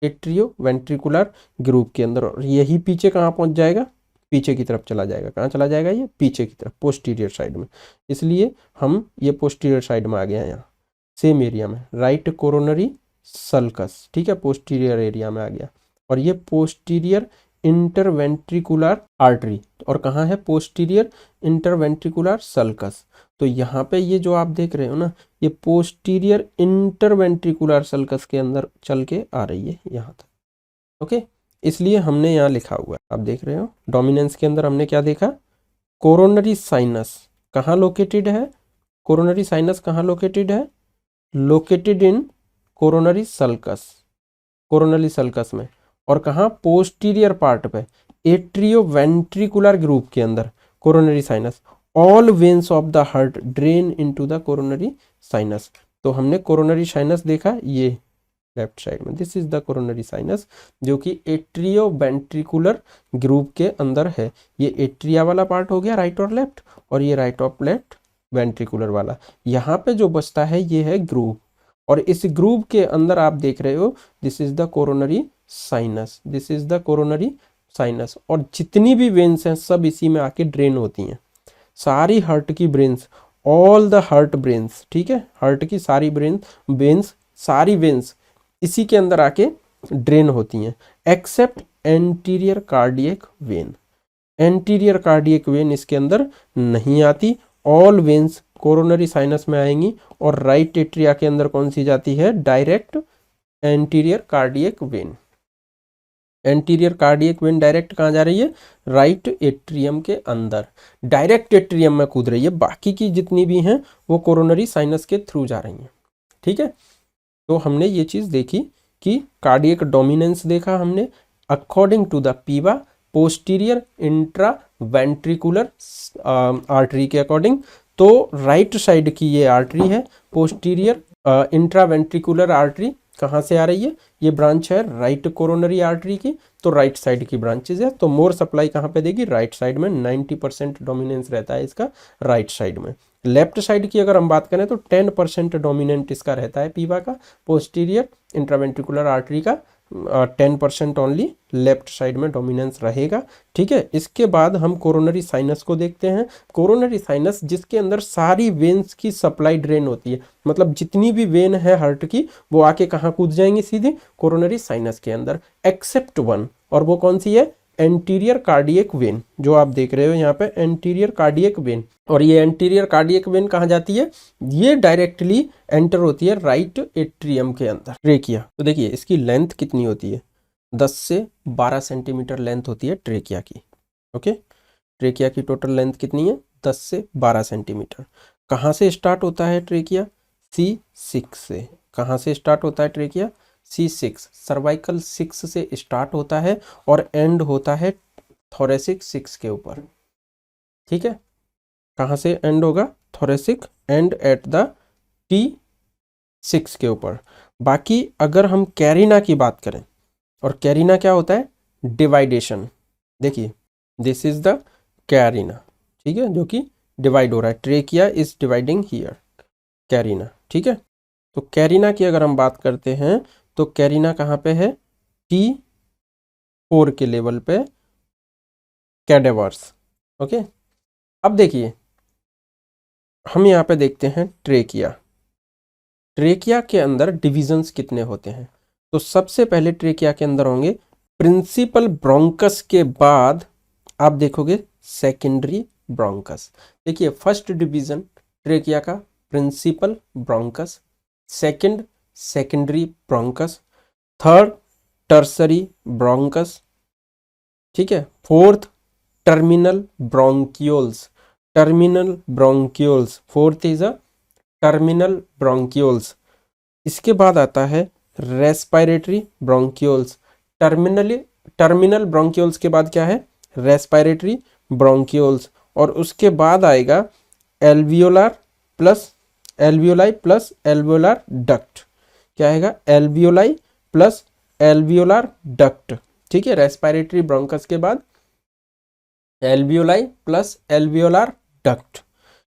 एट्रियो वेंट्रिकुलर ग्रुप के अंदर। और यही पीछे कहाँ पहुंच जाएगा, पीछे की तरफ चला जाएगा। कहाँ चला जाएगा, ये पीछे की तरफ, पोस्टीरियर साइड में। इसलिए हम ये पोस्टीरियर साइड में आ गए हैं, यहाँ सेम एरिया में, राइट कोरोनरी सल्कस। ठीक है, पोस्टीरियर एरिया में आ गया। और ये पोस्टीरियर इंटरवेंट्रिकुलर आर्टरी, और कहाँ है, पोस्टीरियर इंटरवेंट्रिकुलर सल्कस। तो यहाँ पे ये जो आप देख रहे हो ना, ये पोस्टीरियर इंटरवेंट्रिकुलर सल्कस के अंदर चल के आ रही है यहाँ तक। ओके, इसलिए हमने यहाँ लिखा हुआ है, आप देख रहे हो डोमिनेंस के अंदर हमने क्या देखा, कोरोनरी साइनस कहाँ लोकेटेड है, कोरोनरी साइनस कहाँ लोकेटेड है, located in coronary sulcus, coronary sulcus में। और कहाँ, पोस्टीरियर पार्ट पे, एट्रियो वेंट्रिकुलर ग्रुप के अंदर coronary sinus. All veins of the heart drain into the coronary sinus. तो हमने कोरोनरी साइनस देखा, ये लेफ्ट साइड में, this is the coronary sinus, जो कि एट्रियो वेंट्रिकुलर ग्रुप के अंदर है। ये एट्रिया वाला पार्ट हो गया राइट और लेफ्ट, और ये राइट और लेफ्ट वेंट्रिकुलर वाला। यहाँ पे जो बचता है ये है ग्रुप, और इस ग्रुप के अंदर आप देख रहे हो, this is the coronary sinus, this is the coronary sinus. और जितनी भी वेन्स हैं सब इसी में आके ड्रेन होती हैं, सारी हार्ट की brains, all the heart brains. ठीक है, हार्ट की सारी वेन्स, सारी वेन्स इसी के अंदर आके ड्रेन होती हैं, except anterior cardiac vein. Anterior cardiac vein इसके अंदर नहीं आती, ऑल वेन्स कोरोनरी साइनस में आएंगी। और राइट एट्रिया के अंदर कौन सी जाती है, direct anterior cardiac vein. Anterior cardiac when direct कहाँ जा रही है, राइट एट्रियम के अंदर, डायरेक्ट एट्रियम में कूद रही है। बाकी की जितनी भी हैं वो कोरोनरी साइनस के थ्रू जा रही हैं। ठीक है, तो हमने ये चीज़ देखी कि कार्डियक डोमिनेंस देखा हमने अकॉर्डिंग टू द पीवा, पोस्टीरियर इंट्रा वेंट्रिकुलर आर्टरी के अकॉर्डिंग। तो राइट साइड की ये आर्टरी है, पोस्टीरियर इंट्रा वेंट्रिकुलर आर्टरी कहाँ से आ रही है, ये ब्रांच है राइट कोरोनरी आर्टरी की, तो राइट साइड की ब्रांचेज है। तो मोर सप्लाई कहाँ पे देगी, राइट साइड में, 90% डोमिनेंस रहता है इसका राइट साइड में। लेफ्ट साइड की अगर हम बात करें तो 10% डोमिनेंट इसका रहता है पीवा का, पोस्टीरियर इंट्रावेंट्रिकुलर आर्टरी का 10% ओनली लेफ्ट साइड में डोमिनेंस रहेगा। ठीक है, इसके बाद हम कोरोनरी साइनस को देखते हैं। कोरोनरी साइनस जिसके अंदर सारी वेन्स की सप्लाई ड्रेन होती है, मतलब जितनी भी वेन है हार्ट की वो आके कहाँ कूद जाएंगी, सीधे कोरोनरी साइनस के अंदर, एक्सेप्ट वन। और वो कौन सी है, एंटीरियर कार्डियक वेन, जो आप देख रहे हो यहाँ पे एंटीरियर कार्डियक वेन। और ये एंटीरियर कार्डियक वेन कहाँ जाती है, ये डायरेक्टली एंटर होती है राइट एट्रियम के अंदर, ट्रेकिया। तो देखिए इसकी लेंथ कितनी होती है, 10 से 12 सेंटीमीटर लेंथ होती है ट्रेकिया की। ओके, ट्रेकिया की टोटल लेंथ कितनी है, 10 से 12 सेंटीमीटर। कहाँ से स्टार्ट होता है ट्रेकिया, C6 से। कहाँ से स्टार्ट होता है ट्रेकिया, C6, सर्वाइकल 6 से स्टार्ट होता है और एंड होता है थोरेसिक 6 के ऊपर। ठीक है, कहाँ से एंड होगा, thoracic and at the T6 के ऊपर। बाकी अगर हम कैरिना की बात करें, और कैरिना क्या होता है, डिवाइडेशन। देखिए दिस इज द कैरिना, ठीक है, जो कि डिवाइड हो रहा है, trachea is dividing here, carina. ठीक है, तो कैरिना की अगर हम बात करते हैं तो कैरिना कहाँ पे है, T4 के लेवल पे, कैडेवर्स। ओके, अब देखिए हम यहाँ पे देखते हैं ट्रेकिया। ट्रेकिया के अंदर डिविजन्स कितने होते हैं, तो सबसे पहले ट्रेकिया के अंदर होंगे प्रिंसिपल ब्रोंकस के बाद आप देखोगे सेकेंडरी ब्रोंकस। देखिए फर्स्ट डिवीजन ट्रेकिया का principal bronchus, second secondary bronchus, third tertiary bronchus, ठीक है, fourth terminal bronchioles, terminal bronchioles, fourth is a terminal bronchioles. इसके बाद आता है रेस्पिरेटरी ब्रोंक्यूल्स, टर्मिनल ब्रोंक्यूल्स के बाद क्या है, रेस्पिरेटरी ब्रोंक्यूल्स, और उसके बाद आएगा एल्वियोलार प्लस एल्वियोलाई प्लस एल्वियोलार डक्ट, क्या आएगा, एल्वियोलाई प्लस एल्वियोलार डक्ट, ठीक है, रेस्पिरेटरी ब्रोंकस के बाद एल्वियोलाई प्लस एल्वियोलार डक्ट।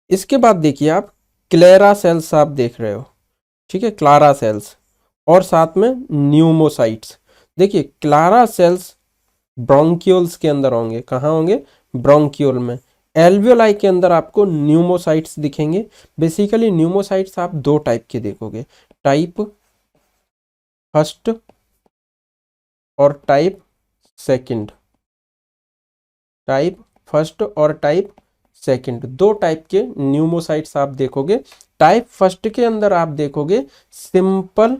इसके बाद देखिए आप क्लेरा सेल्स आप देख रहे हो, ठीक है, क्लारा सेल्स, और साथ में न्यूमोसाइट्स। देखिए क्लारा सेल्स ब्रोंक्यूल्स के अंदर होंगे, कहाँ होंगे, ब्रोंक्यूल में। एल्वियोलाई के अंदर आपको न्यूमोसाइट्स दिखेंगे। बेसिकली न्यूमोसाइट्स आप दो टाइप के देखोगे, टाइप फर्स्ट और टाइप सेकंड, टाइप फर्स्ट और टाइप सेकंड, दो टाइप के न्यूमोसाइट्स आप देखोगे। टाइप फर्स्ट के अंदर आप देखोगे सिंपल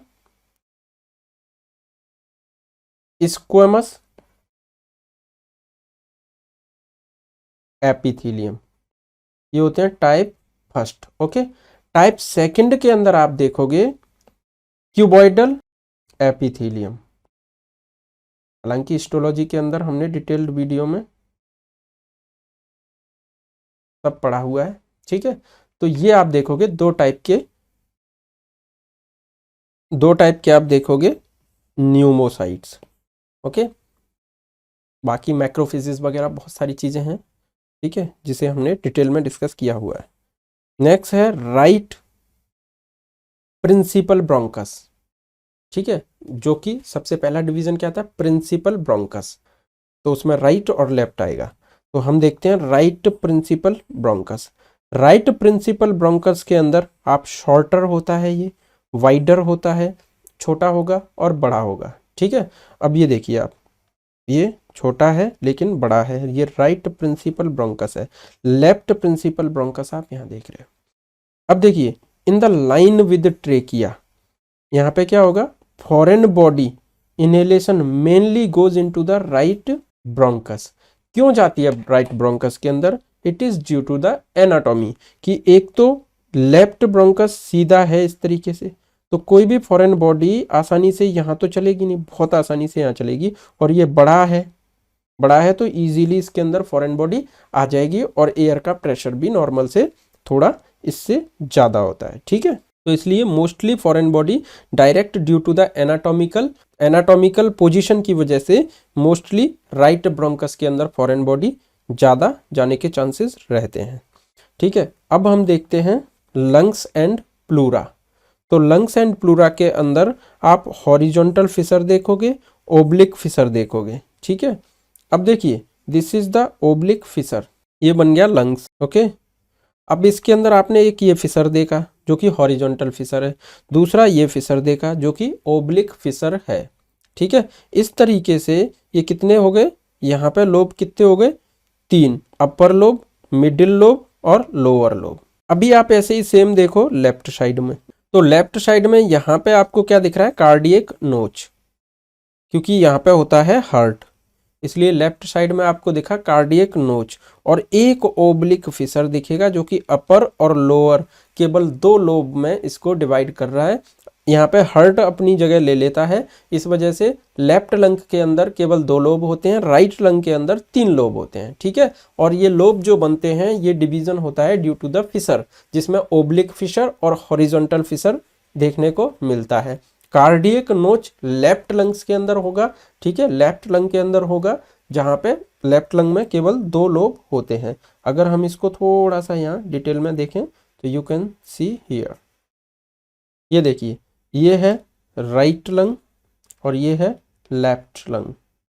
स्क्वेमस एपिथेलियम, ये होते हैं type first, okay. Type second के अंदर आप देखोगे क्यूबॉइडल एपिथेलियम, हालांकि हिस्टोलॉजी के अंदर हमने डिटेल्ड वीडियो में सब पढ़ा हुआ है, ठीक है। तो ये आप देखोगे दो टाइप के आप देखोगे न्यूमोसाइट्स, ओके। बाकी मैक्रोफिजिक्स वगैरह बहुत सारी चीजें हैं, ठीक है, जिसे हमने डिटेल में डिस्कस किया हुआ है। नेक्स्ट है राइट प्रिंसिपल ब्रोंकस, ठीक है, जो कि सबसे पहला डिवीजन क्या था, प्रिंसिपल ब्रोंकस, तो उसमें राइट और लेफ्ट आएगा। तो हम देखते हैं right principal bronchus. Right principal bronchus के अंदर आप शॉर्टर होता है, ये वाइडर होता है, छोटा होगा और बड़ा होगा, ठीक है। अब ये देखिए आप, ये छोटा है लेकिन बड़ा है, ये राइट प्रिंसिपल ब्रोंकस है। लेफ्ट प्रिंसिपल ब्रोंकस आप यहाँ देख रहे हो। अब देखिए in the line with trachea, यहाँ पे क्या होगा, foreign body inhalation mainly goes into the right bronchus. क्यों जाती है राइट ब्रोंकस के अंदर, it is due to the anatomy, कि एक तो लेफ्ट ब्रोंकस सीधा है इस तरीके से, तो कोई भी फॉरेन बॉडी आसानी से यहाँ तो चलेगी नहीं, बहुत आसानी से यहाँ चलेगी, और ये बड़ा है तो इजीली इसके अंदर फॉरेन बॉडी आ जाएगी, और एयर का प्रेशर भी नॉर्मल से थोड़ा इससे ज़्यादा होता है, ठीक है। तो इसलिए mostly foreign body direct due to the anatomical position की वजह से मोस्टली राइट ब्रोंकस के अंदर फॉरेन बॉडी ज़्यादा जाने के चांसेस रहते हैं, ठीक है। अब हम देखते हैं लंग्स एंड प्लूरा। तो लंग्स एंड प्लूरा के अंदर आप हॉरिजॉन्टल फिशर देखोगे, ओब्लिक फिशर देखोगे, ठीक है। अब देखिए this is the oblique fissure, ये बन गया लंग्स, ओके। अब इसके अंदर आपने एक ये फिशर देखा जो कि हॉरिजॉन्टल फिशर है, दूसरा ये फिशर देखा जो कि ओब्लिक फिशर है, ठीक है। इस तरीके से ये कितने हो गए, यहाँ पे लोब कितने हो गए, 3, अपर लोब, मिडिल लोब और लोअर लोब। अभी आप ऐसे ही सेम देखो लेफ्ट साइड में, तो लेफ्ट साइड में यहाँ पे आपको क्या दिख रहा है, कार्डियक नोच, क्योंकि यहाँ पे होता है हार्ट, इसलिए लेफ्ट साइड में आपको दिखा कार्डियक नोच, और एक ओब्लिक फिशर दिखेगा जो कि अपर और लोअर केवल 2 लोब में इसको डिवाइड कर रहा है। यहाँ पे हार्ट अपनी जगह ले लेता है, इस वजह से लेफ्ट लंग के अंदर केवल 2 लोब होते हैं, राइट लंग के अंदर 3 लोब होते हैं, ठीक है। और ये लोब जो बनते हैं ये डिवीजन होता है ड्यू टू द फिशर, जिसमें ओब्लिक फिशर और हॉरिजॉन्टल फिशर देखने को मिलता है। कार्डियक नोच लेफ्ट लंग्स के अंदर होगा, ठीक है, लेफ्ट लंग के अंदर होगा, जहाँ पे लेफ्ट लंग में केवल 2 लोब होते हैं। अगर हम इसको थोड़ा सा यहाँ डिटेल में देखें तो यू कैन सी हियर, ये देखिए ये है राइट लंग और ये है लेफ्ट लंग,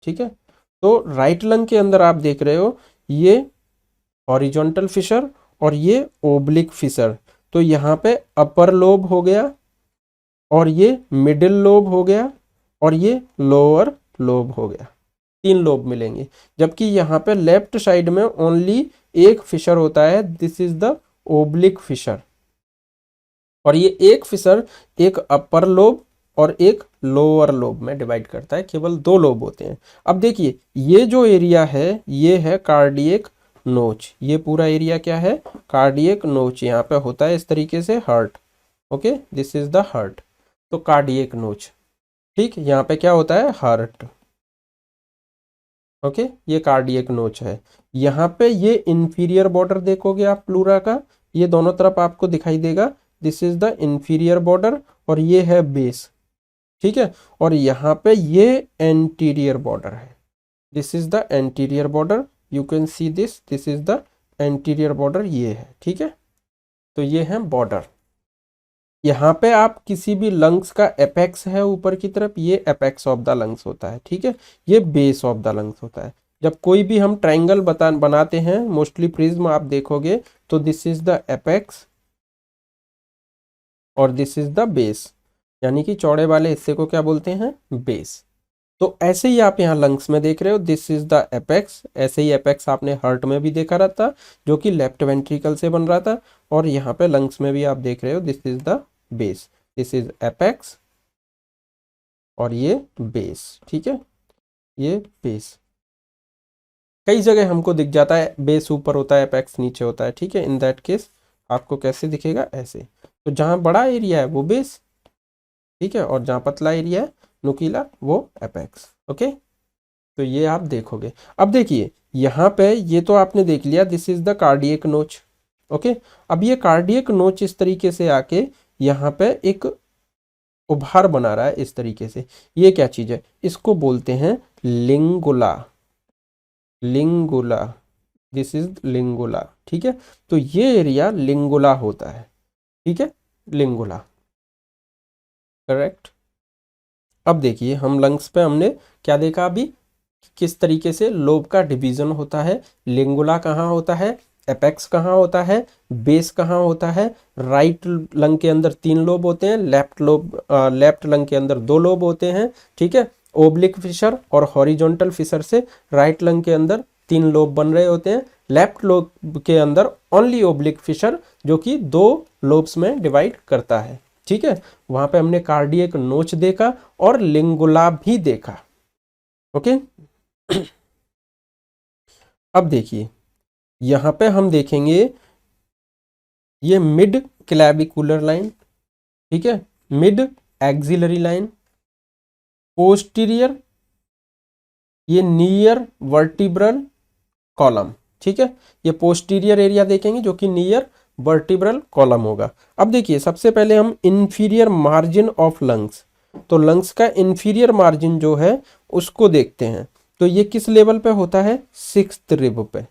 ठीक है। तो राइट लंग के अंदर आप देख रहे हो ये हॉरिजॉन्टल फिशर और ये ओब्लिक फिशर, तो यहाँ पे अपर लोब हो गया और ये मिडिल लोब हो गया और ये लोअर लोब हो गया, 3 लोब मिलेंगे। जबकि यहाँ पे लेफ्ट साइड में ओनली एक फिशर होता है, this is the oblique fissure, और ये एक फिशर एक अपर लोब और एक लोअर लोब में डिवाइड करता है, केवल 2 लोब होते हैं। अब देखिए ये जो एरिया है ये है कार्डियक नोच, ये पूरा एरिया क्या है, कार्डियक नोच। यहाँ पे होता है इस तरीके से heart, okay, this is the heart, तो कार्डियक नोच, ठीक, यहाँ पे क्या होता है, हार्ट, ओके, ये कार्डियक नोच है। यहाँ पे ये इंफीरियर बॉर्डर देखोगे आप प्लूरा का, ये दोनों तरफ आपको दिखाई देगा, this is the inferior border, और ये है बेस, ठीक है, और यहाँ पे ये एंटीरियर बॉर्डर है, this is the anterior border, you can see this is the anterior border, ये है, ठीक है। तो ये है बॉर्डर। यहाँ पे आप किसी भी लंग्स का एपेक्स है ऊपर की तरफ, ये एपेक्स ऑफ द लंग्स होता है, ठीक है, ये बेस ऑफ द लंग्स होता है। जब कोई भी हम ट्रायंगल बनाते हैं, मोस्टली प्रिज्म आप देखोगे, तो दिस इज द एपेक्स और दिस इज द बेस, यानी कि चौड़े वाले हिस्से को क्या बोलते हैं, बेस। तो ऐसे ही आप यहाँ लंग्स में देख रहे हो, दिस इज द एपेक्स, ऐसे ही एपेक्स आपने हार्ट में भी देखा रहता, जो कि लेफ्ट वेंट्रिकल से बन रहा था, और यहाँ पे लंग्स में भी आप देख रहे हो, this is the base, this is apex और ये बेस, ठीक है, ये बेस। कई जगह हमको दिख जाता है बेस ऊपर होता है एपेक्स नीचे होता है, ठीक है, इन दैट केस आपको कैसे दिखेगा, ऐसे। तो जहाँ बड़ा एरिया है वो बेस, ठीक है, और जहाँ पतला एरिया है नुकीला वो एपेक्स, ओके। तो ये आप देखोगे। अब देखिए यहाँ पे ये तो आपने देख लिया, दिस इज द कार्डियक नोच, ओके। अब ये कार्डियक नोच इस तरीके से आके यहाँ पे एक उभार बना रहा है इस तरीके से, ये क्या चीज है, इसको बोलते हैं लिंगुला, लिंगुला, दिस इज लिंगुला, ठीक है। तो ये एरिया लिंगुला होता है, ठीक है, लिंगुला, करेक्ट। अब देखिए हम लंग्स पे हमने क्या देखा अभी, किस तरीके से लोब का डिवीजन होता है, लिंगुला कहाँ होता है, एपेक्स कहाँ होता है, बेस कहाँ होता है। राइट लंग के अंदर 3 लोब होते हैं, लेफ्ट लंग के अंदर 2 लोब होते हैं, ठीक है। ओब्लिक फिशर और हॉरिजॉन्टल फिशर से राइट लंग के अंदर 3 लोब बन रहे होते हैं, लेफ्ट लोब के अंदर ओनली ओब्लिक फिशर जो कि 2 लोब्स में डिवाइड करता है, ठीक है। वहां पे हमने कार्डियक नोच देखा और लिंगुला भी देखा, ओके। अब देखिए यहां पे हम देखेंगे ये मिड क्लैविकुलर लाइन, ठीक है, मिड एक्सिलरी लाइन, पोस्टीरियर, ये नियर वर्टिब्रल कॉलम, ठीक है, ये पोस्टीरियर एरिया देखेंगे जो कि नियर वर्टिब्रल कॉलम होगा। अब देखिए सबसे पहले हम इंफीरियर मार्जिन ऑफ लंग्स, तो लंग्स का इंफीरियर मार्जिन जो है उसको देखते हैं। तो ये किस लेवल पे होता है, 6th रिब पे,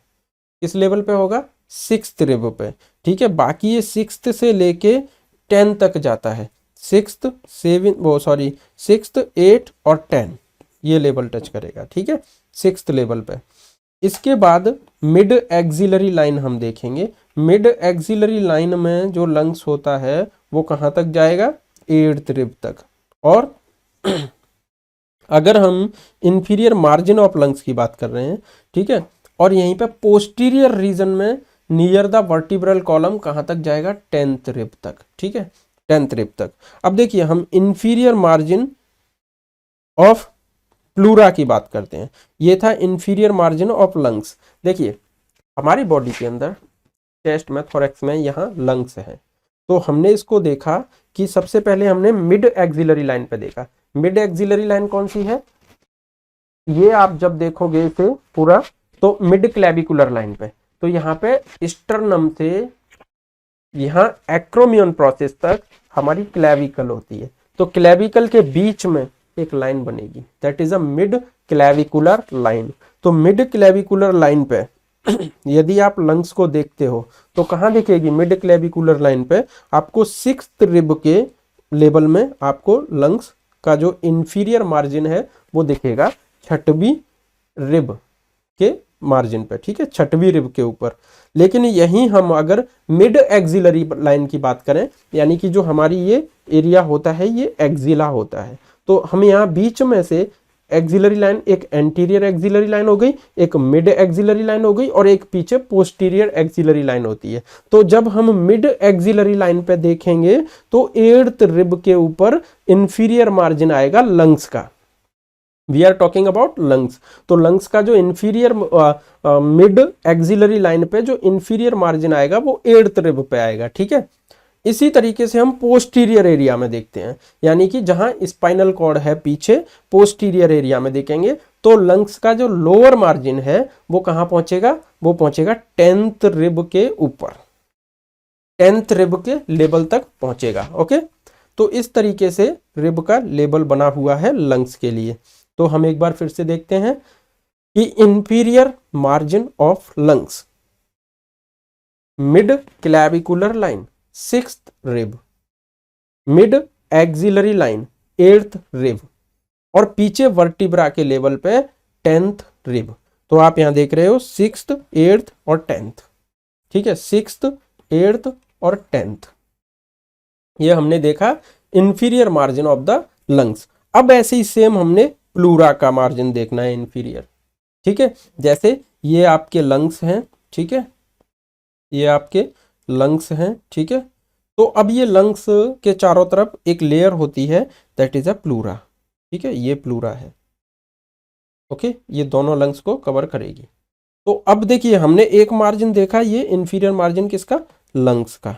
किस लेवल पे होगा, 6th रिब पे, ठीक है। बाकी ये 6th से लेके 10 तक जाता है, 6th 6th 8 और 10 ये लेवल टच करेगा, ठीक है, 6th लेवल पे। इसके बाद मिड एक्सिलरी लाइन हम देखेंगे, मिड एक्सिलरी लाइन में जो लंग्स होता है वो कहाँ तक जाएगा, 8th रिब तक। और अगर हम इंफीरियर मार्जिन ऑफ लंग्स की बात कर रहे हैं, ठीक है, और यहीं पे पोस्टीरियर रीजन में नियर द वर्टिब्रल कॉलम कहाँ तक जाएगा, 10th रिब तक, ठीक है, 10th रिब तक। अब देखिए हम इंफीरियर मार्जिन ऑफ प्लूरा की बात करते हैं, ये था इंफीरियर मार्जिन ऑफ लंग्स। देखिए हमारी बॉडी के अंदर चेस्ट में, थोरैक्स में यहाँ लंग्स है, तो हमने इसको देखा कि सबसे पहले हमने मिड एक्सिलरी लाइन पे देखा। मिड एक्सिलरी लाइन कौन सी है, ये आप जब देखोगे इसे पूरा तो मिड क्लैविकुलर लाइन पे, तो यहाँ पे स्टर्नम से यहाँ एक्रोमियन प्रोसेस तक हमारी क्लैविकल होती है, तो क्लैविकल के बीच में एक लाइन बनेगी, that is a mid clavicular line. तो मिड क्लैविकुलर लाइन पे यदि आप लंग्स को देखते हो तो कहाँ दिखेगी, मिड क्लैविकुलर लाइन पे आपको 6th रिब के लेवल में आपको लंग्स का जो इंफीरियर मार्जिन है वो दिखेगा 6वीं रिब के मार्जिन पे, ठीक है, 6वीं रिब के ऊपर। लेकिन यहीं हम अगर मिड एक्सिलरी लाइन की बात करें, यानी कि जो हमारी ये एरिया होता है ये एक्सिला होता है, तो हम यहाँ बीच में से एक्सिलरी लाइन, एक एंटीरियर एक्सिलरी लाइन हो गई, एक मिड एक्सिलरी लाइन हो गई और एक पीछे पोस्टीरियर एक्सिलरी लाइन होती है। तो जब हम मिड एक्सिलरी लाइन पे देखेंगे तो 8th रिब के ऊपर इंफीरियर मार्जिन आएगा लंग्स का। We are talking about lungs. तो लंग्स का जो इंफीरियर मिड एक्सिलरी लाइन पे जो इंफीरियर मार्जिन आएगा वो 8th रिब पे आएगा, ठीक है। इसी तरीके से हम पोस्टीरियर एरिया में देखते हैं, यानी कि जहां स्पाइनल कॉर्ड है पीछे, पोस्टीरियर एरिया में देखेंगे तो लंग्स का जो लोअर मार्जिन है वो कहां पहुंचेगा, वो पहुंचेगा 10th रिब के ऊपर, 10th रिब के लेवल तक पहुंचेगा। ओके, तो इस तरीके से रिब का लेवल बना हुआ है लंग्स के लिए। तो हम एक बार फिर से देखते हैं कि inferior margin of lungs, mid clavicular line 6th rib, mid axillary line 8th rib और पीछे वर्टिब्रा के लेवल पे 10th रिब। तो आप यहां देख रहे हो 6th, 8th और 10th, ठीक है, 6th, 8th और 10th। ये हमने देखा inferior margin of the lungs. अब ऐसे ही सेम हमने प्लूरा का मार्जिन देखना है इंफीरियर, ठीक है। जैसे ये आपके लंग्स हैं, ठीक है, ये आपके लंग्स हैं, ठीक है। तो अब ये लंग्स के चारों तरफ एक लेयर होती है, दैट इज अ प्लूरा, ठीक है, ये प्लूरा है। ओके, ये दोनों लंग्स को कवर करेगी। तो अब देखिए हमने एक मार्जिन देखा, ये इंफीरियर मार्जिन किसका, लंग्स का,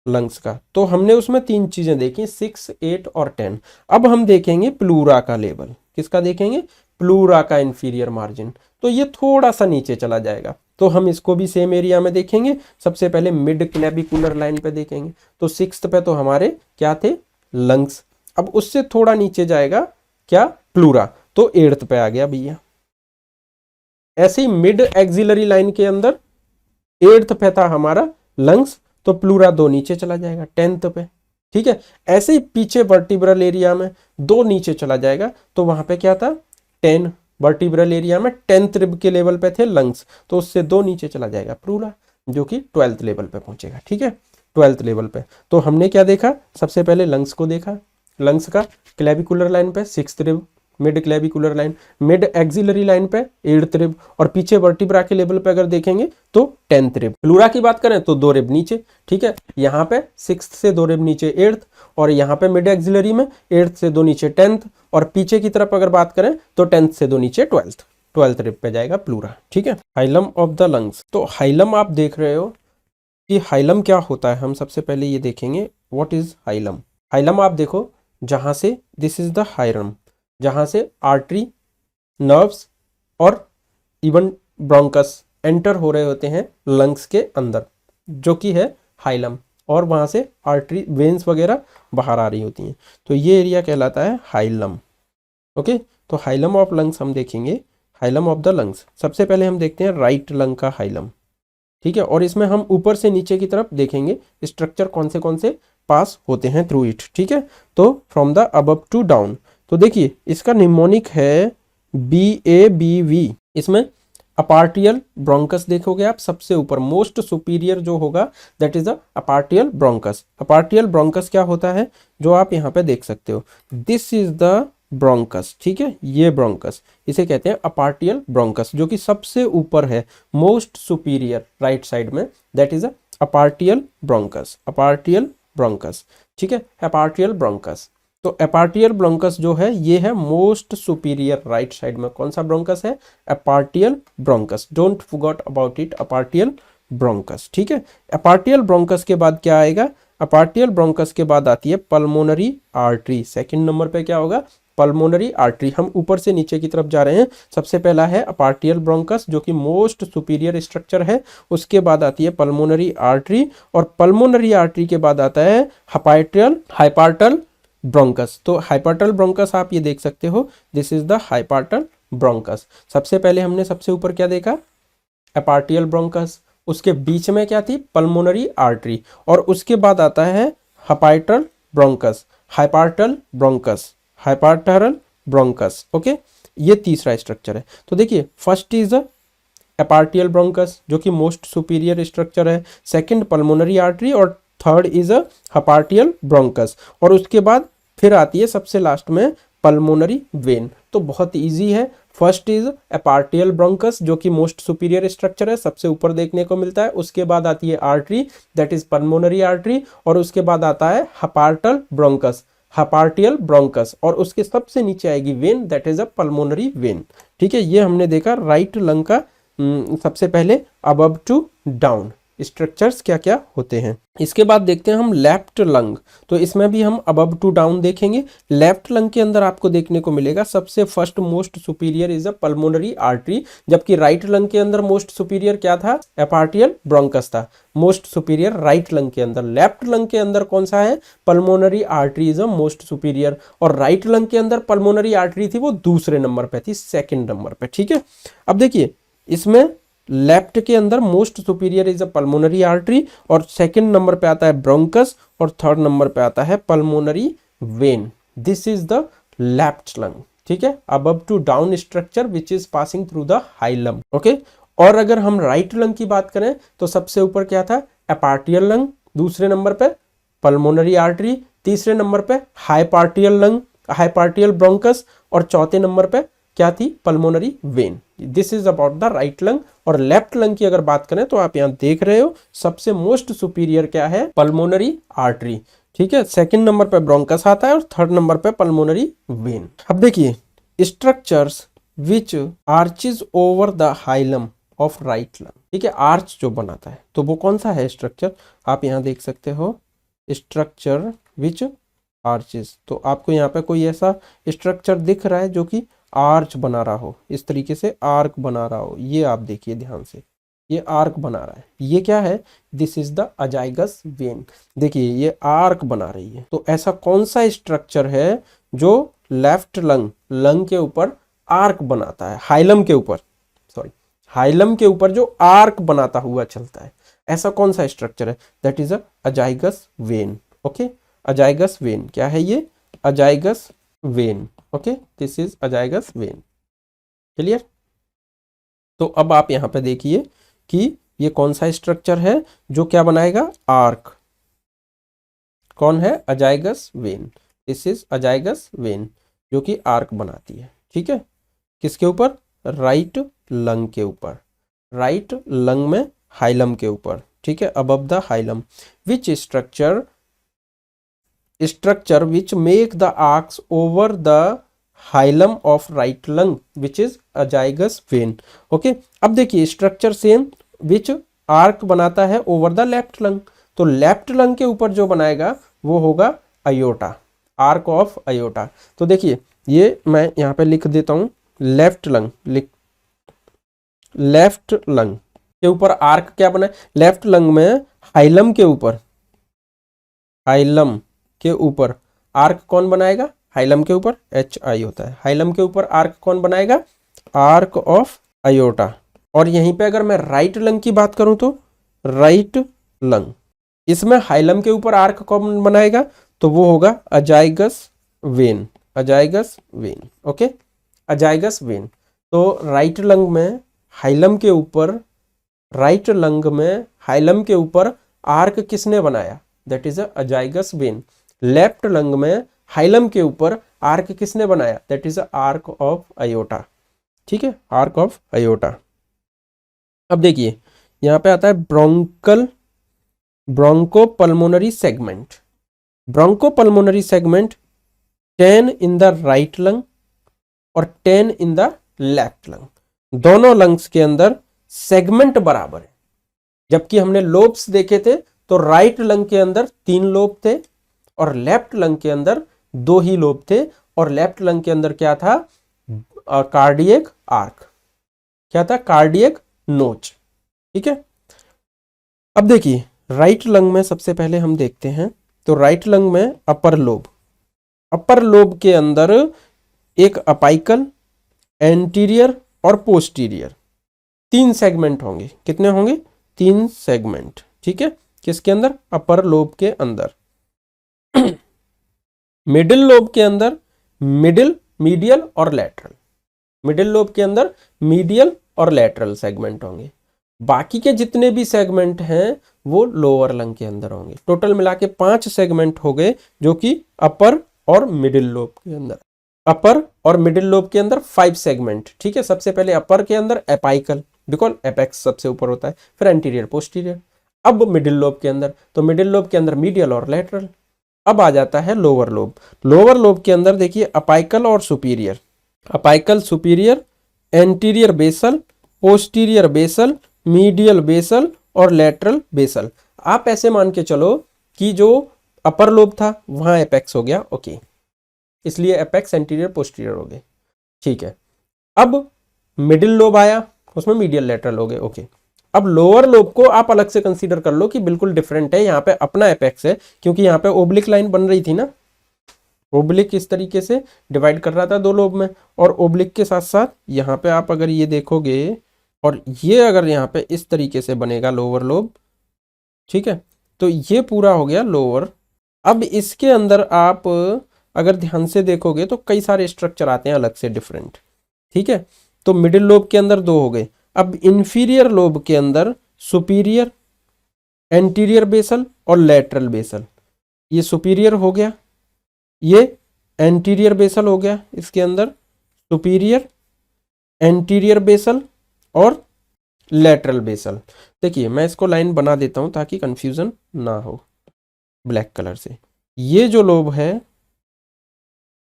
लंग्स का। तो हमने उसमें 3 चीजें देखी, 6, 8 और 10। अब हम देखेंगे प्लूरा का लेवल, किसका देखेंगे, प्लूरा का इंफीरियर मार्जिन। तो ये थोड़ा सा नीचे चला जाएगा, तो हम इसको भी सेम एरिया में देखेंगे। सबसे पहले मिड क्लैविकुलर लाइन पे देखेंगे, तो 6th पे तो हमारे क्या थे, लंग्स। अब उससे थोड़ा नीचे जाएगा क्या, प्लूरा, तो 8th पे आ गया भैया। ऐसे ही मिड एक्सिलरी लाइन के अंदर 8th पे था हमारा लंग्स, तो प्लूरा 2 नीचे चला जाएगा 10th पे, ठीक है। ऐसे ही पीछे वर्टिब्रल एरिया में 2 नीचे चला जाएगा, तो वहां पे क्या था, 10। वर्टिब्रल एरिया में 10th रिब के लेवल पे थे लंग्स, तो उससे 2 नीचे चला जाएगा प्लूरा, जो कि 12th लेवल पे पहुंचेगा, ठीक है, 12th लेवल पे। तो हमने क्या देखा, सबसे पहले लंग्स को देखा, लंग्स का क्लैविकुलर लाइन पे 6th rib, mid clavicular line, mid axillary line पे 8th रिब और पीछे वर्टिब्रा के लेवल पे अगर देखेंगे तो 10th रिब। प्लूरा की बात करें तो 2 रिब नीचे, ठीक है, यहाँ पे 6th से 2 रिब नीचे 8th और यहाँ पे मिड एक्सिलरी में 8th से 2 नीचे 10th और पीछे की तरफ अगर बात करें तो 10th से 2 नीचे 12th रिब पे जाएगा प्लूरा, ठीक है। हाइलम ऑफ द लंग्स, तो हाइलम आप देख रहे हो कि हाइलम क्या होता है, हम सबसे पहले ये देखेंगे व्हाट इज हाइलम। हाइलम आप देखो, जहां से दिस इज द हाइलम, जहां से आर्टरी, नर्व्स और इवन ब्रोंकस एंटर हो रहे होते हैं लंग्स के अंदर, जो कि है हाइलम, और वहां से आर्टरी, वेन्स वगैरह बाहर आ रही होती हैं, तो ये एरिया कहलाता है हाइलम। ओके, तो हाइलम ऑफ लंग्स हम देखेंगे, हाइलम ऑफ द लंग्स। सबसे पहले हम देखते हैं राइट लंग का हाइलम, ठीक है, और इसमें हम ऊपर से नीचे की तरफ देखेंगे स्ट्रक्चर कौन से पास होते हैं थ्रू इट, ठीक है। तो from the above to down, तो देखिए इसका निमोनिक है BABV। इसमें अपार्टियल ब्रोंकस देखोगे आप सबसे ऊपर, मोस्ट सुपीरियर जो होगा that is the eparterial bronchus. Eparterial bronchus क्या होता है, जो आप यहाँ पे देख सकते हो, दिस इज द ब्रोंकस, ठीक है, ये ब्रोंकस, इसे कहते हैं अपार्टियल ब्रोंकस, जो कि सबसे ऊपर है, मोस्ट सुपीरियर राइट साइड में, that is अपार्टियल bronchus, eparterial bronchus, ठीक है, अपार्टियल ब्रोंकस। तो अपार्टियल ब्रोंकस जो है ये है मोस्ट सुपीरियर राइट साइड में, कौन सा ब्रोंकस है, eparterial bronchus, don't forget about it, eparterial bronchus, ठीक है। अपार्टियल ब्रोंकस के बाद क्या आएगा, अपार्टियल ब्रोंकस के बाद आती है पल्मोनरी आर्टरी, सेकंड नंबर पे क्या होगा, पल्मोनरी आर्टरी। हम ऊपर से नीचे की तरफ जा रहे हैं, सबसे पहला है अपार्टियल ब्रोंकस जो कि मोस्ट सुपीरियर स्ट्रक्चर है, उसके बाद आती है पल्मोनरी आर्टरी, और पल्मोनरी आर्टरी के बाद आता है हाइपार्टल ब्रोंकस। तो हाइपार्टल ब्रोंकस आप ये देख सकते हो, दिस इज द हाइपार्टल ब्रोंकस। सबसे पहले हमने सबसे ऊपर क्या देखा, अपार्टियल ब्रोंकस, उसके बीच में क्या थी, पल्मोनरी आर्टरी, और उसके बाद आता है हाइपार्टल ब्रोंकस, हाइपार्टल ब्रोंकस, हाइपार्टल ब्रोंकस। ओके, ये तीसरा स्ट्रक्चर है। तो देखिए फर्स्ट इज अपार्टियल ब्रोंकस जो कि मोस्ट सुपीरियर स्ट्रक्चर है, सेकंड पल्मोनरी आर्टरी और थर्ड इज हाइपार्टियल ब्रोंकस, और उसके बाद फिर आती है सबसे लास्ट में पल्मोनरी वेन। तो बहुत इजी है। फर्स्ट इज एपार्टियल ब्रोंकस जो कि मोस्ट सुपीरियर स्ट्रक्चर है, सबसे ऊपर देखने को मिलता है। उसके बाद आती है artery that is pulmonary artery, और उसके बाद आता है हपार्टल ब्रोंकस, हपार्टियल ब्रोंकस, और उसके सबसे नीचे आएगी when that is a pulmonary vein. ठीक है, ये हमने देखा राइट लंग का सबसे पहले अबव टू डाउन स्ट्रक्चर्स क्या क्या होते हैं। इसके बाद देखते हैं हम लेफ्ट लंग। तो इसमें भी हम अबव टू डाउन देखेंगे। लेफ्ट लंग के अंदर आपको देखने को मिलेगा सबसे first most superior is a pulmonary artery, जबकि राइट लंग के अंदर मोस्ट सुपीरियर क्या था, एपार्टियल ब्रोंकस था, मोस्ट सुपीरियर राइट लंग के अंदर। लेफ्ट लंग के अंदर कौन सा है, pulmonary artery is a most superior, और राइट लंग के अंदर पल्मोनरी आर्टरी थी वो दूसरे नंबर पे थी, सेकेंड नंबर पे। ठीक है, अब देखिए इसमें लेफ्ट के अंदर most superior is a pulmonary artery, और सेकंड नंबर पे आता है ब्रोंकस, और थर्ड नंबर पे आता है pulmonary vein. This is the left lung. ठीक है, above to down structure which is passing through the hilum. Okay, और अगर हम राइट लंग की बात करें तो सबसे ऊपर क्या था, एपार्टियल लंग, दूसरे नंबर पे पल्मोनरी आर्टरी, तीसरे नंबर पे हाइपार्टियल लंग, हाइपार्टियल ब्रोंकस, और चौथे नंबर पे क्या थी, pulmonary vein. This is about the right lung. और लेफ्ट लंग की अगर बात करें तो आप यहां देख रहे हो सबसे मोस्ट सुपीरियर क्या है, पल्मोनरी आर्टरी। ठीक है, सेकंड नंबर पे ब्रोंकस आता है और थर्ड नंबर पे पल्मोनरी वेन। अब देखिए structures which arches over the hilum of right lung. ठीक है, आर्च जो बनाता है तो वो कौन सा है स्ट्रक्चर, आप यहां देख सकते हो स्ट्रक्चर विच आर्चेस। तो आपको यहाँ पे कोई ऐसा स्ट्रक्चर दिख रहा है जो कि आर्च बना रहा हो, इस तरीके से आर्क बना रहा हो, ये आप देखिए ध्यान से, ये आर्क बना रहा है, ये क्या है, this is the azygos when. देखिए ये आर्क बना रही है। तो ऐसा कौन सा स्ट्रक्चर है जो लेफ्ट लंग के ऊपर आर्क बनाता है, हाइलम के ऊपर, सॉरी हाइलम के ऊपर जो आर्क बनाता हुआ चलता है, ऐसा कौन सा स्ट्रक्चर है, that is a azygos vein. Okay, azygos vein क्या है, ये azygos vein. Okay, this is azygos vein. Clear. तो अब आप यहां पे देखिए कि ये कौन सा स्ट्रक्चर है जो क्या बनाएगा, आर्क। कौन है, अजाइगस when. This is azygos when जो कि आर्क बनाती है। ठीक है, किसके ऊपर, राइट लंग के ऊपर, राइट लंग में हाइलम के ऊपर। ठीक है, above the hilum. Which structure which make the arcs over the hilum of right lung which is azygos vein. Okay, अब देखिए स्ट्रक्चर सेम विच आर्क बनाता है ओवर द लेफ्ट लंग। तो लेफ्ट लंग के ऊपर जो बनाएगा वो होगा अयोटा, आर्क ऑफ अयोटा। तो देखिए ये मैं यहाँ पे लिख देता हूँ, लेफ्ट लंग लेफ्ट लंग के ऊपर आर्क क्या बना है, लेफ्ट लंग में हाइलम के ऊपर, हाइलम के ऊपर आर्क कौन बनाएगा, हाइलम के ऊपर HI होता है, हाइलम के ऊपर आर्क कौन बनाएगा, आर्क ऑफ अयोटा। और यहीं पे अगर मैं राइट लंग की बात करूं तो राइट लंग, इसमें हाइलम के ऊपर आर्क कौन बनाएगा, तो वो होगा azygos vein, azygos vein. Okay, azygos vein. तो राइट लंग में हाइलम के ऊपर, राइट लंग में हाइलम के ऊपर आर्क किसने बनाया, that is azygos vein. Left lung में हाइलम के ऊपर आर्क किसने बनाया, that is arch of aorta. ठीक है, आर्क ऑफ अयोटा। अब देखिए यहां पे आता है bronchopulmonary segment. Bronchopulmonary segment 10 in the right lung और 10 इन द लेफ्ट लंग। दोनों लंग्स के अंदर सेगमेंट बराबर है। जबकि हमने लोब्स देखे थे तो राइट लंग के अंदर 3 लोब थे और लेफ्ट लंग के अंदर 2 ही लोब थे, और लेफ्ट लंग के अंदर क्या था, कार्डियक आर्क, क्या था, कार्डियक नोच। ठीक है, अब देखिए राइट लंग में सबसे पहले हम देखते हैं तो राइट लंग में अपर लोब के अंदर एक अपाइकल, एंटीरियर और पोस्टीरियर 3 सेगमेंट होंगे। कितने होंगे, 3 सेगमेंट। ठीक है, किसके अंदर, अपर लोब के अंदर। मिडिल लोब के अंदर मीडियल और लेटरल, मिडिल लोब के अंदर मीडियल और लेटरल सेगमेंट होंगे। बाकी के जितने भी सेगमेंट हैं वो लोअर लंग के अंदर होंगे। टोटल मिला के 5 सेगमेंट हो गए जो कि अपर और मिडिल लोब के अंदर। अपर और मिडिल लोब के अंदर 5 सेगमेंट, ठीक है। सबसे पहले अपर के अंदर एपाइकल, बिकॉज एपेक्स सबसे ऊपर होता है, फिर एंटीरियर पोस्टीरियर। अब मिडिल लोब के अंदर, तो मिडिल लोब के अंदर मीडियल और लेटरल। अब आ जाता है लोअर लोब। लोअर लोब के अंदर देखिए अपाइकल और superior, apical superior, anterior basal, posterior basal, medial basal और लेटरल बेसल। आप ऐसे मान के चलो कि जो अपर लोब था वहां एपेक्स हो गया, ओके, इसलिए एपेक्स एंटीरियर पोस्टीरियर हो गए, ठीक है। अब मिडिल लोब आया, उसमें मीडियल लेटरल हो गए, ओके। अब लोअर लोब को आप अलग से कंसीडर कर लो कि बिल्कुल डिफरेंट है, यहाँ पे अपना एपेक्स है, क्योंकि यहाँ पे ओब्लिक लाइन बन रही थी ना, ओब्लिक इस तरीके से डिवाइड कर रहा था दो लोब में, और ओब्लिक के साथ साथ यहाँ पे आप अगर ये देखोगे और ये अगर यहाँ पे इस तरीके से बनेगा लोअर लोब, ठीक है, तो ये पूरा हो गया लोअर। अब इसके अंदर आप अगर ध्यान से देखोगे तो कई सारे स्ट्रक्चर आते हैं अलग से डिफरेंट, ठीक है। तो मिडिल लोब के अंदर 2 हो गए। अब इंफीरियर लोब के अंदर सुपीरियर, एंटीरियर बेसल और लेटरल बेसल। ये सुपीरियर हो गया, ये एंटीरियर बेसल हो गया, इसके अंदर सुपीरियर, एंटीरियर बेसल और लेटरल बेसल। देखिए मैं इसको लाइन बना देता हूं ताकि कंफ्यूजन ना हो ब्लैक कलर से। ये जो लोब है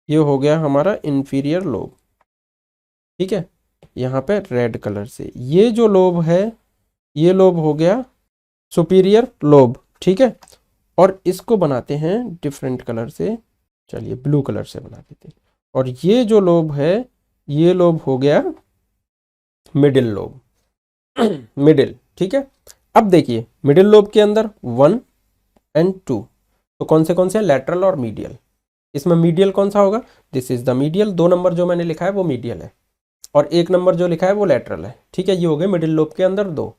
ये हो गया हमारा इंफीरियर लोब, ठीक है, यहाँ पे रेड कलर से। ये जो लोब है ये लोब हो गया सुपीरियर लोब, ठीक है। और इसको बनाते हैं डिफरेंट कलर से, चलिए ब्लू कलर से बना देते हैं। और ये जो लोब है ये लोब हो गया मिडिल लोब, मिडिल, ठीक है। अब देखिए मिडिल लोब के अंदर 1 और 2, तो कौन से हैं, लेटरल और मीडियल। इसमें मीडियल कौन सा होगा, this is the medial. 2 number जो मैंने लिखा है वो मीडियल है और 1 नंबर जो लिखा है वो लेटरल है, ठीक है। ये हो गए मिडिल लोब के अंदर 2।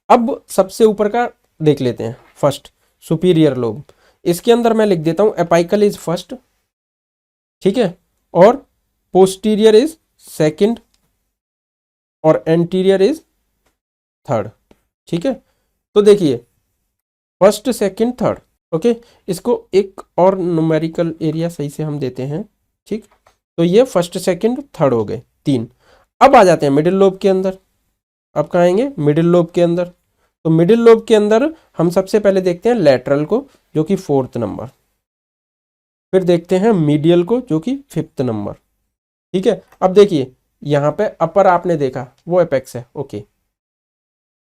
अब सबसे ऊपर का देख लेते हैं, फर्स्ट सुपीरियर लोब। इसके अंदर मैं लिख देता हूं एपाइकल इज फर्स्ट, ठीक है, और पोस्टीरियर इज सेकंड और एंटीरियर इज थर्ड, ठीक है। तो देखिए फर्स्ट सेकंड थर्ड, ओके। इसको एक और न्यूमेरिकल एरिया सही से हम देते हैं, ठीक। तो ये फर्स्ट सेकंड थर्ड हो गए 3। अब आ जाते हैं मिडिल लोब के अंदर। अब कहाँ आएंगे, मिडिल लोब के अंदर। तो मिडिल लोब के अंदर हम सबसे पहले देखते हैं लेटरल को जो कि 4th नंबर, फिर देखते हैं मीडियल को जो कि 5th नंबर, ठीक है। अब देखिए यहाँ पे अपर आपने देखा वो एपेक्स है, ओके,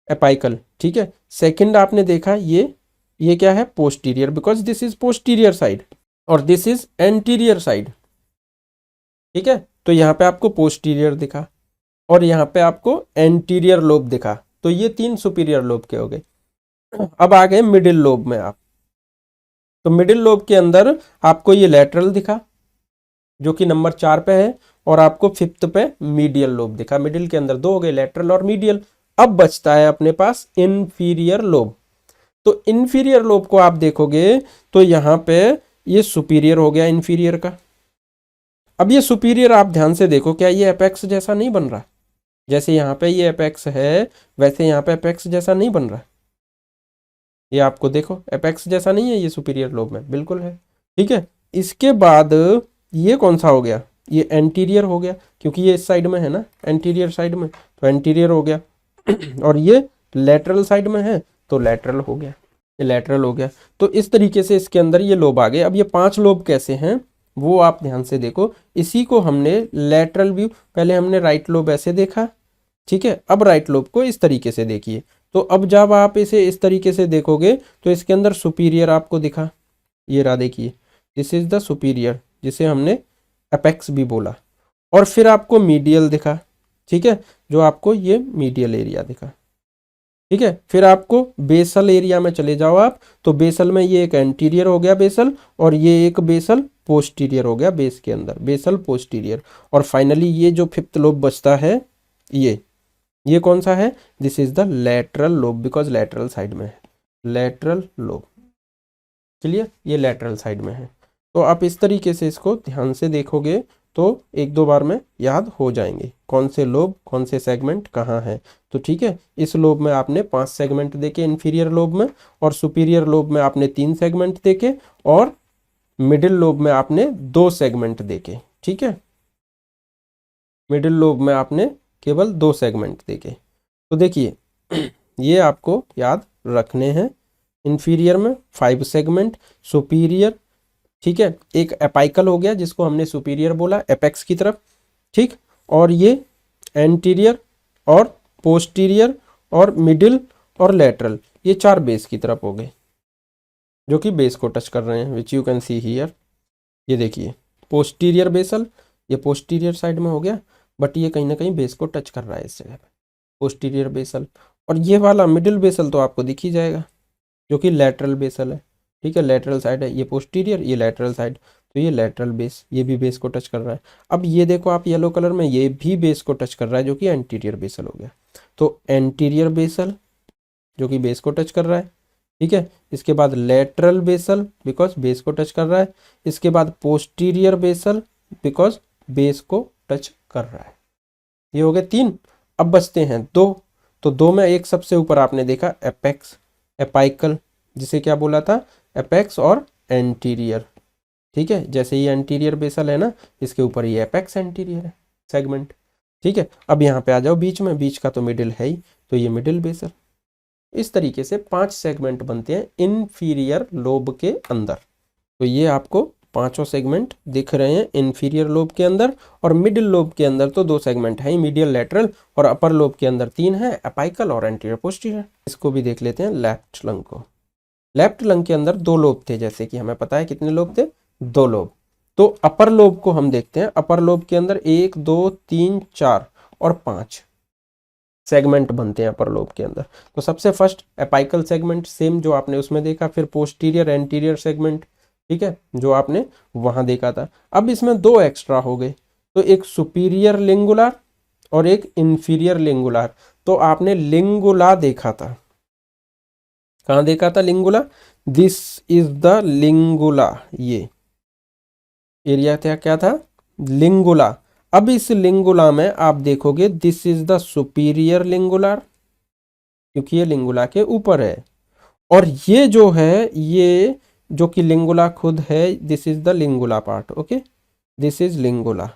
एपाइकल, ठीक है। सेकंड आपने देखा ये क्या है, posterior, because this is posterior side और दिस इज एंटीरियर साइड, ठीक है। तो यहाँ पे आपको पोस्टीरियर दिखा और यहाँ पे आपको एंटीरियर लोब दिखा, तो ये 3 सुपीरियर लोब के हो गए। अब आ गए मिडिल लोब में आप, तो मिडिल लोब के अंदर आपको ये लेटरल दिखा जो कि नंबर 4 पे है, और आपको 5th पे मीडियल लोब दिखा। मिडिल के अंदर 2 हो गए, लेटरल और मीडियल। अब बचता है अपने पास इंफीरियर लोब। तो इंफीरियर लोब को आप देखोगे तो यहाँ पे ये सुपीरियर हो गया इंफीरियर का। अब ये सुपीरियर आप ध्यान से देखो, क्या ये एपेक्स जैसा नहीं बन रहा, जैसे यहाँ पे ये एपेक्स है वैसे यहाँ पे एपेक्स जैसा नहीं बन रहा। ये आपको देखो एपेक्स जैसा नहीं है ये सुपीरियर लोब में, बिल्कुल है, ठीक है। इसके बाद ये कौन सा हो गया, ये एंटीरियर हो गया, क्योंकि ये इस साइड में है ना, एंटीरियर साइड में, तो एंटीरियर हो गया। और ये लेटरल साइड में है तो लेटरल हो गया, ये लेटरल हो गया। तो इस तरीके से इसके अंदर ये लोब आ गए। अब ये 5 लोब कैसे हैं वो आप ध्यान से देखो। इसी को हमने लेटरल व्यू, पहले हमने राइट लोब ऐसे देखा, ठीक है, अब राइट लोब को इस तरीके से देखिए। तो अब जब आप इसे इस तरीके से देखोगे तो इसके अंदर सुपीरियर आपको दिखा, ये रहा, देखिए दिस इज द सुपीरियर जिसे हमने एपेक्स भी बोला। और फिर आपको मीडियल दिखा, ठीक है, जो आपको ये मीडियल एरिया दिखा, ठीक है। फिर आपको बेसल एरिया में चले जाओ आप, तो बेसल में ये एक एंटीरियर हो गया बेसल, और ये एक बेसल पोस्टीरियर हो गया बेस के अंदर, बेसल पोस्टीरियर। और फाइनली ये जो 5th लोब बचता है ये कौन सा है, this is the lateral lobe, because lateral side में है, लेटरल लोब, क्लियर, ये लेटरल साइड में है। तो आप इस तरीके से इसको ध्यान से देखोगे तो 1-2 बार में याद हो जाएंगे कौन से लोब कौन से सेगमेंट कहाँ है। तो ठीक है, इस लोब में आपने 5 सेगमेंट देखे इंफीरियर लोब में, और सुपीरियर लोब में आपने 3 सेगमेंट देखे, और मिडिल लोब में आपने 2 सेगमेंट देखे, ठीक है। मिडिल लोब में आपने केवल 2 सेगमेंट देखे। तो देखिए ये आपको याद रखने हैं। इन्फीरियर में 5 सेगमेंट, सुपीरियर, ठीक है, एक एपाइकल हो गया जिसको हमने सुपीरियर बोला एपेक्स की तरफ, ठीक, और ये एंटीरियर और पोस्टीरियर और मिडिल और लेटरल, ये 4 बेस की तरफ हो गए जो कि बेस को टच कर रहे हैं, which you can see here. ये देखिए पोस्टीरियर बेसल, ये पोस्टीरियर साइड में हो गया, बट ये कहीं ना कहीं बेस को टच कर रहा है इस जगह पे, पोस्टीरियर बेसल। और ये वाला मिडिल बेसल तो आपको दिख ही जाएगा जो कि लेटरल बेसल है, ठीक है, लेटरल साइड है, ये पोस्टीरियर, ये लेटरल साइड, तो ये लेटरल बेस, ये भी बेस को टच कर रहा है। अब ये देखो आप येलो कलर में, ये भी बेस को टच कर रहा है जो कि एंटीरियर बेसल हो गया। तो एंटीरियर बेसल जो कि बेस को टच कर रहा है, ठीक है, इसके बाद लेटरल बेसल बिकॉज बेस को टच कर रहा है, इसके बाद पोस्टीरियर बेसल बिकॉज बेस को टच कर रहा है। ये हो गए 3। अब बचते हैं 2। तो 2 में एक सबसे ऊपर आपने देखा एपेक्स, एपाइकल, जिसे क्या बोला था, एपेक्स और एंटीरियर, ठीक है, जैसे ये एंटीरियर बेसल है ना, इसके ऊपर ये एपेक्स एंटीरियर है सेगमेंट, ठीक है। अब यहाँ पे आ जाओ बीच में, बीच का तो मिडिल है ही, तो ये मिडिल बेसल। इस तरीके से 5 सेगमेंट बनते हैं इन्फीरियर लोब के अंदर। तो ये आपको 5 सेगमेंट दिख रहे हैं इन्फीरियर लोब के अंदर, और मिडिल लोब के अंदर तो 2 सेगमेंट है, मीडियल लेटरल, और अपर लोब के अंदर 3 है, एपाइकल और एंटीरियर पोस्टीरियर। इसको भी देख लेते हैं लेफ्ट लंग को। लेफ्ट लंग के अंदर 2 लोब थे, जैसे कि हमें पता है कितने लोब थे, 2 लोब। तो अपर लोब को हम देखते हैं, अपर लोब के अंदर 1 2 3 4 और 5 सेगमेंट बनते हैं अपर लोब के अंदर। तो सबसे फर्स्ट एपाइकल सेगमेंट, सेम जो आपने उसमें देखा, फिर पोस्टीरियर एंटीरियर सेगमेंट, ठीक है, जो आपने वहां देखा था। अब इसमें 2 एक्स्ट्रा हो गए, तो एक सुपीरियर लिंगुलर और एक इंफीरियर लिंगुलर। तो आपने लिंगुला देखा था, कहां देखा था लिंगुला, दिस इज द लिंगुला, ये एरिया क्या था, लिंगुला। अब इस लिंगुला में आप देखोगे this is the superior lingular, क्योंकि ये लिंगुला के ऊपर है, और ये जो है, ये जो कि लिंगुला खुद है, this is the लिंगुला part, okay, this is लिंगुला।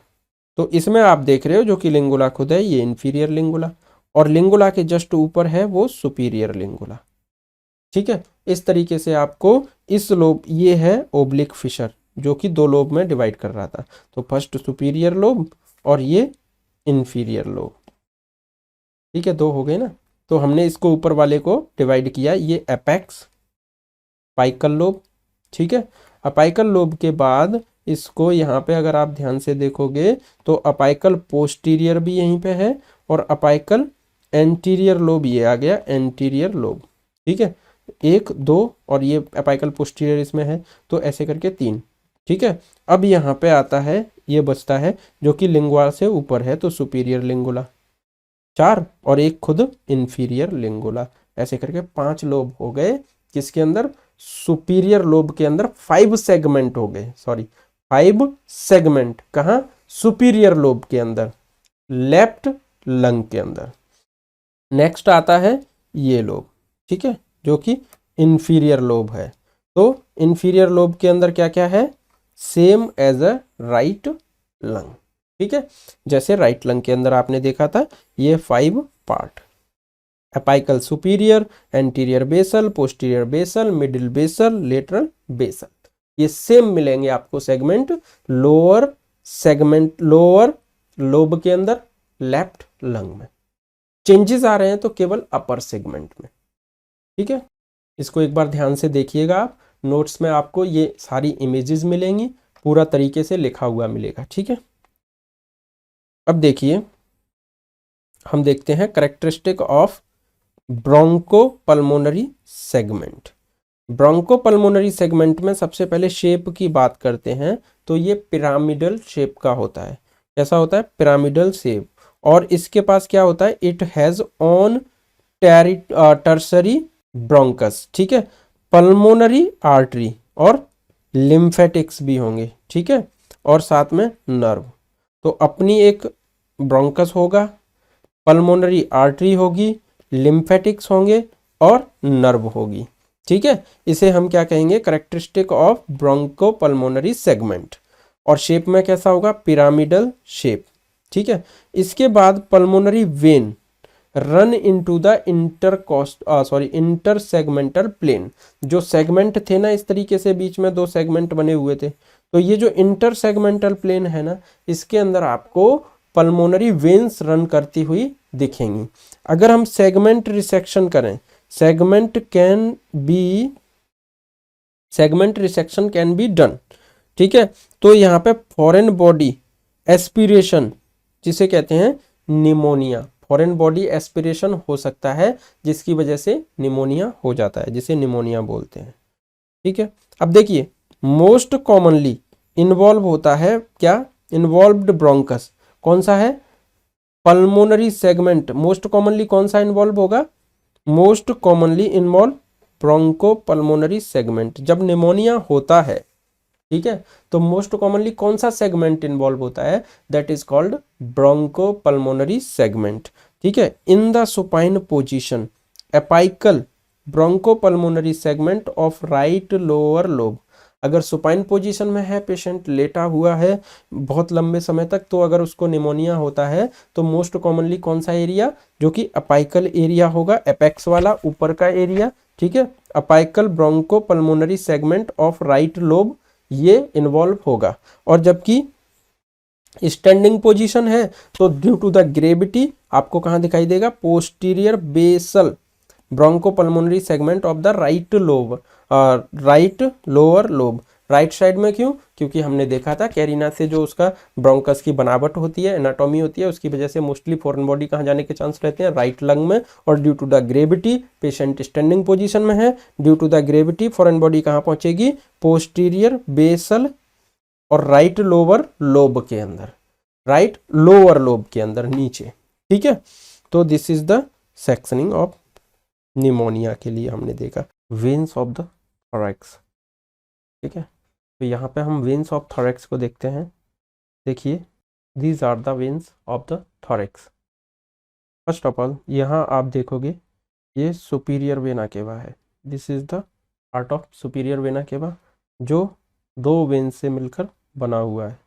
तो इसमें आप देख रहे हो जो कि लिंगुला खुद है, ये इंफीरियर लिंगुला, और लिंगुला के जस्ट ऊपर है वो सुपीरियर लिंगुला, ठीक है। इस तरीके से आपको इस लोब, ये है ओब्लिक फिशर जो कि 2 लोब में डिवाइड कर रहा था। तो फर्स्ट सुपीरियर लोब और ये इंफीरियर लोब, ठीक है, 2 हो गए ना। तो हमने इसको ऊपर वाले को डिवाइड किया, ये एपेक्स अपाइकल लोब, ठीक है। अपाइकल लोब के बाद इसको यहाँ पे अगर आप ध्यान से देखोगे तो अपाइकल पोस्टीरियर भी यहीं पे है, और अपाइकल एंटीरियर लोब ये आ गया, एंटीरियर लोब, ठीक है, 1 2 और ये अपाइकल पोस्टीरियर इसमें है, तो ऐसे करके 3, ठीक है। अब यहाँ पे आता है, ये बचता है जो कि लिंगुला से ऊपर है, तो सुपीरियर लिंगुला 4 और एक खुद इंफीरियर लिंगुला, ऐसे करके 5 लोब हो गए, किसके अंदर, सुपीरियर लोब के अंदर 5 सेगमेंट हो गए, सॉरी 5 सेगमेंट, कहाँ, सुपीरियर लोब के अंदर, लेफ्ट लंग के अंदर। नेक्स्ट आता है ये लोब, ठीक है, जो कि इंफीरियर लोब है। तो इंफीरियर लोब के अंदर क्या क्या है, same as a right lung, ठीक है, जैसे राइट लंग के अंदर आपने देखा था, ये 5 part, apical superior, anterior basal, posterior basal, middle basal, lateral basal, ये सेम मिलेंगे आपको segment lower segment, lower lobe के अंदर लेफ्ट लंग में। चेंजेस आ रहे हैं तो केवल अपर सेगमेंट में, ठीक है। इसको एक बार ध्यान से देखिएगा आप, नोट्स में आपको ये सारी इमेजेस मिलेंगी, पूरा तरीके से लिखा हुआ मिलेगा, ठीक है। अब देखिए हम देखते हैं characteristic of bronchopulmonary segment. Bronchopulmonary segment में सबसे पहले शेप की बात करते हैं, तो ये पिरामिडल शेप का होता है। कैसा होता है, पिरामिडल शेप, और इसके पास क्या होता है, it has on tertiary bronchus, ठीक है, पल्मोनरी आर्टरी और लिम्फेटिक्स भी होंगे, ठीक है, और साथ में नर्व। तो अपनी एक ब्रोंकस होगा, पल्मोनरी आर्टरी होगी, लिम्फेटिक्स होंगे और नर्व होगी, ठीक है। इसे हम क्या कहेंगे, कैरेक्टरिस्टिक ऑफ ब्रोंकोपल्मोनरी सेगमेंट। और शेप में कैसा होगा, पिरामिडल शेप, ठीक है। इसके बाद pulmonary vein run into the inter segmental plane. जो सेगमेंट थे ना इस तरीके से बीच में 2 सेगमेंट बने हुए थे, तो ये जो इंटर सेगमेंटल प्लेन है ना, इसके अंदर आपको पल्मोनरी वेन्स रन करती हुई दिखेंगी। अगर हम सेगमेंट रिसेक्शन करें, segment resection can be done, ठीक है। तो यहाँ पे फॉरेन बॉडी एस्पिरेशन, जिसे कहते हैं निमोनिया, फॉरेन बॉडी एस्पिरेशन हो सकता है जिसकी वजह से निमोनिया हो जाता है, जिसे निमोनिया बोलते हैं, ठीक है। अब देखिए मोस्ट कॉमनली इन्वॉल्व होता है क्या, इन्वॉल्व्ड ब्रोंकस कौन सा है, पल्मोनरी सेगमेंट। मोस्ट कॉमनली कौन सा इन्वॉल्व होगा, most commonly involve bronchopulmonary segment. जब निमोनिया होता है, ठीक है, तो मोस्ट कॉमनली कौन सा सेगमेंट इन्वॉल्व होता है, that is called bronchopulmonary segment, ठीक है। In the supine position apical bronchopulmonary segment of right lower lobe. अगर सुपाइन पोजीशन में है, पेशेंट लेटा हुआ है बहुत लंबे समय तक, तो अगर उसको निमोनिया होता है तो मोस्ट कॉमनली कौन सा एरिया, जो कि अपाइकल एरिया होगा, एपेक्स वाला ऊपर का एरिया, ठीक है, apical bronchopulmonary segment of right lobe, ये इन्वॉल्व होगा। और जबकि स्टैंडिंग पोजीशन है तो ड्यू टू द ग्रेविटी आपको कहाँ दिखाई देगा, posterior basal bronchopulmonary segment of the right lobe, right lower lobe. Right side में क्यों, क्योंकि हमने देखा था कैरिना से जो उसका ब्रोंकस की बनावट होती है, एनाटॉमी होती है, उसकी वजह से मोस्टली फॉरेन बॉडी कहाँ जाने के चांस रहते हैं, राइट लंग में। और due to the gravity patient standing position में है, due to the gravity foreign body कहाँ पहुंचेगी, पोस्टीरियर बेसल और राइट लोअर लोब के अंदर, राइट लोअर लोब के अंदर नीचे, ठीक है। तो this is the sectioning of pneumonia के लिए हमने देखा वेन्स ऑफ द थोरैक्स, ठीक है। तो यहाँ पे हम वेन्स ऑफ थोरैक्स को देखते हैं। देखिए these are the veins of the thorax. First of all यहाँ आप देखोगे ये सुपीरियर वेना केवा है, this is the part of superior vena cava, जो 2 वेन से मिलकर बना हुआ है,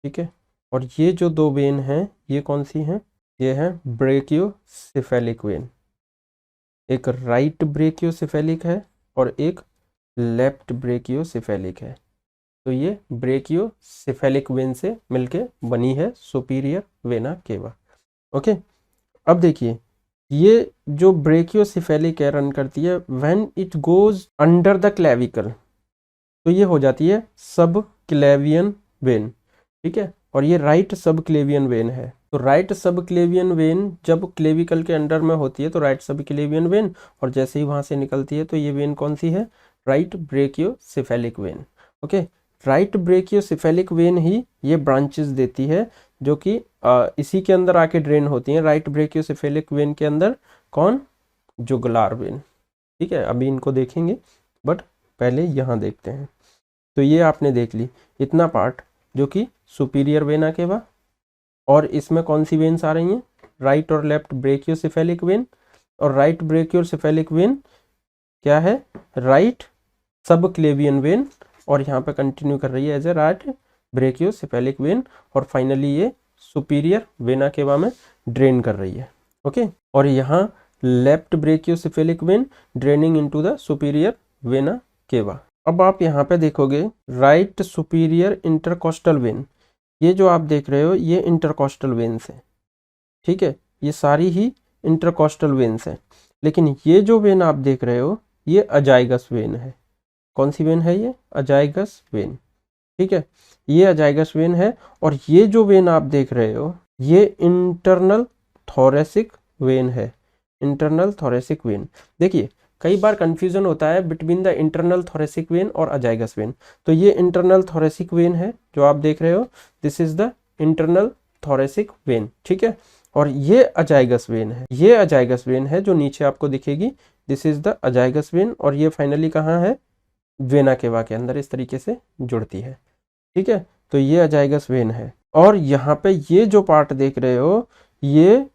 ठीक है। और ये जो 2 वेन हैं ये कौन सी हैं, ये है ब्रेकियोसेफेलिक वेन, एक राइट ब्रेकियोसेफेलिक है और एक लेफ्ट ब्रेकियोसेफेलिक है। तो ये ब्रेकियोसेफेलिक वेन से मिलके बनी है सुपीरियर वेना केवा, ओके। अब देखिए ये जो ब्रेकियोसेफेलिक है रन करती है when it goes under the clavicle, तो ये हो जाती है सब क्लेवियन वेन, ठीक है। और ये राइट सब क्लेवियन वेन है। तो राइट सब क्लेवियन वेन जब क्लेविकल के अंडर में होती है तो राइट सब क्लेवियन वेन, और जैसे ही वहां से निकलती है तो ये वेन कौन सी है, right brachiocephalic when, okay. Right brachiocephalic when he ये ब्रांचेस देती है जो कि इसी के अंदर आके ड्रेन होती हैं। राइट ब्रेकियोसेफेलिक वेन के अंदर कौन, जुगुलार वेन, ठीक है। अभी इनको देखेंगे बट पहले यहाँ देखते हैं। तो ये आपने देख ली इतना पार्ट जो कि सुपीरियर वेना केवा, और इसमें कौन सी वेन्स आ रही हैं, राइट और लेफ्ट ब्रेकियोसेफेलिक वेन। और राइट ब्रेकियोसेफेलिक वेन क्या है, राइट सब क्लेवियन वेन, और यहाँ पे कंटिन्यू कर रही है as a right brachiocephalic vein, और फाइनली ये सुपीरियर वेना केवा में ड्रेन कर रही है, ओके। और यहाँ left brachiocephalic vein draining into the superior vena cava. अब आप यहाँ पे देखोगे राइट सुपीरियर इंटरकोस्टल वेन, ये जो आप देख रहे हो ये इंटरकोस्टल वेन्स है, ठीक है, ये सारी ही इंटरकोस्टल वेन्स है। लेकिन ये जो वेन आप देख रहे हो ये अजाइगस वेन है। कौन सी वेन है ये, अजाइगस वेन, ठीक है, ये अजाइगस वेन है। और ये जो वेन आप देख रहे हो ये इंटरनल थोरेसिक वेन है, इंटरनल थोरेसिक वेन। देखिए कई बार कंफ्यूजन होता है between the internal thoracic when और अजाइगस वेन। तो ये इंटरनल थोरेसिक वेन है जो आप देख रहे हो, this is the internal thoracic when, ठीक है। और ये अजाइगस वेन है, ये अजाइगस वेन है जो नीचे आपको दिखेगी, this is the azygos vein. और ये फाइनली कहाँ है, वेना केवा के अंदर इस तरीके से जुड़ती है, ठीक है। तो ये अजाइगस वेन है। और यहाँ पे ये जो पार्ट देख रहे हो ये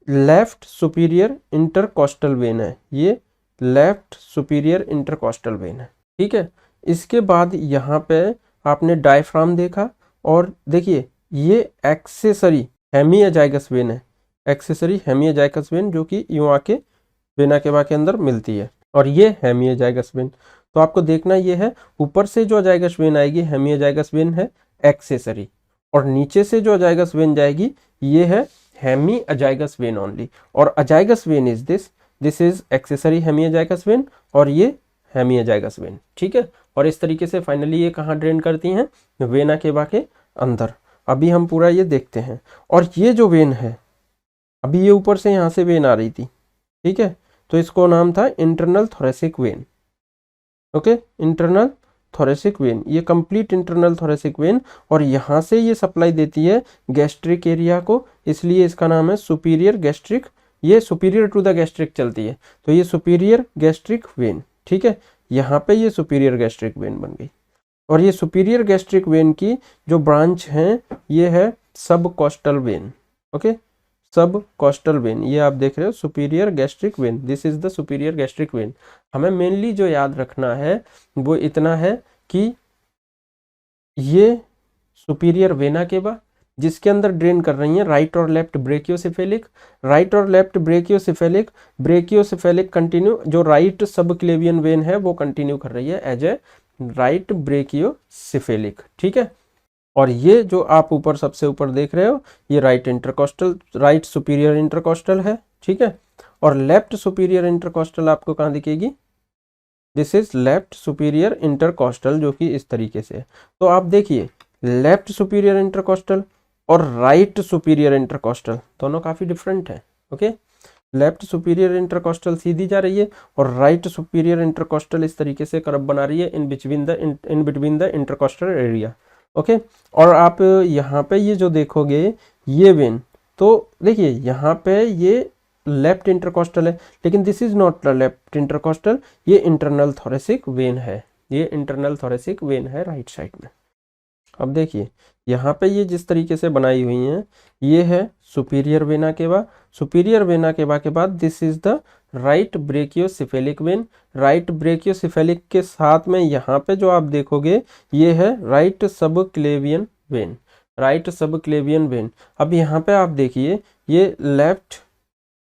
लेफ्ट सुपीरियर इंटरकोस्टल वेन है, ये लेफ्ट सुपीरियर इंटरकोस्टल वेन है, ठीक है। इसके बाद यहाँ पे आपने डायफ्राम देखा, और देखिए ये एक्सेसरी हेमियोजाइगस वेन है, एक्सेसरी हेमियोजाइगस वेन जो कि यूं आके वेना केवा के अंदर मिलती है, और ये हेमियोजाइगस वेन। तो आपको देखना ये है, ऊपर से जो अजाइगस वेन आएगी हेमियोजाइगस वेन है एक्सेसरी, और नीचे से जो अजाइगस वेन जाएगी ये है हेमी अजाइगस वेन ओनली। और azygos vein is this is accessory hemiazygos vein, और ये हेमियोजाइगस वेन, ठीक है। और इस तरीके से फाइनली ये कहाँ ड्रेन करती हैं, वेना केवा के अंदर। अभी हम पूरा ये देखते हैं। और ये जो वेन है, अभी ये ऊपर से यहाँ से वेन आ रही थी, ठीक है, तो इसको नाम था internal thoracic when. Okay, internal thoracic when, ये कंप्लीट इंटरनल थोरेसिक वेन, और यहाँ से ये सप्लाई देती है गैस्ट्रिक एरिया को, इसलिए इसका नाम है सुपीरियर गैस्ट्रिक, ये सुपीरियर टू द गैस्ट्रिक चलती है, तो ये सुपीरियर गैस्ट्रिक वेन, ठीक है। यहाँ पे ये सुपीरियर गैस्ट्रिक वेन बन गई। और ये सुपीरियर गैस्ट्रिक वेन की जो ब्रांच हैं ये है सब कोस्टल वेन। ओके, सब कोस्टल वेन, ये आप देख रहे हो superior gastric when, this is the superior gastric when. हमें मेनली जो याद रखना है वो इतना है कि ये सुपीरियर वेना केवा जिसके अंदर ड्रेन कर रही है राइट और लेफ्ट ब्रेकियोसिफेलिक, राइट और लेफ्ट ब्रेकियोसिफेलिक, ब्रेकियोसिफेलिक कंटिन्यू, जो राइट सब क्लेवियन वेन है वो कंटिन्यू कर रही है एज ए राइट ब्रेकियोसिफेलिक, ठीक है। और ये जो आप ऊपर सबसे ऊपर देख रहे हो ये right intercostal, right superior intercostal है, ठीक है। और लेफ्ट सुपीरियर इंटरकोस्टल आपको कहाँ दिखेगी, this is left superior intercostal, जो कि इस तरीके से है। तो आप देखिए लेफ्ट सुपीरियर इंटरकोस्टल और राइट सुपीरियर इंटरकोस्टल दोनों काफी डिफरेंट है। ओके, लेफ्ट सुपीरियर इंटरकोस्टल सीधी जा रही है और राइट सुपीरियर इंटरकोस्टल इस तरीके से कर्व बना रही है in between the intercostal area. Okay, और आप यहाँ पे ये जो देखोगे ये वेन, तो देखिए यहाँ पे ये लेफ्ट इंटरकोस्टल है, लेकिन this is not left intercostal, ये इंटरनल थोरेसिक वेन है, ये इंटरनल थोरेसिक वेन है राइट साइड में। अब देखिए यहाँ पे ये जिस तरीके से बनाई हुई हैं ये है superior vena cava, superior vena cava के बाद this is the right brachiocephalic vein, right brachiocephalic के साथ में यहाँ पे जो आप देखोगे ये है राइट सब क्लेवियन वेन, राइट सब क्लेवियन वेन। अब यहाँ पे आप देखिए ये लेफ्ट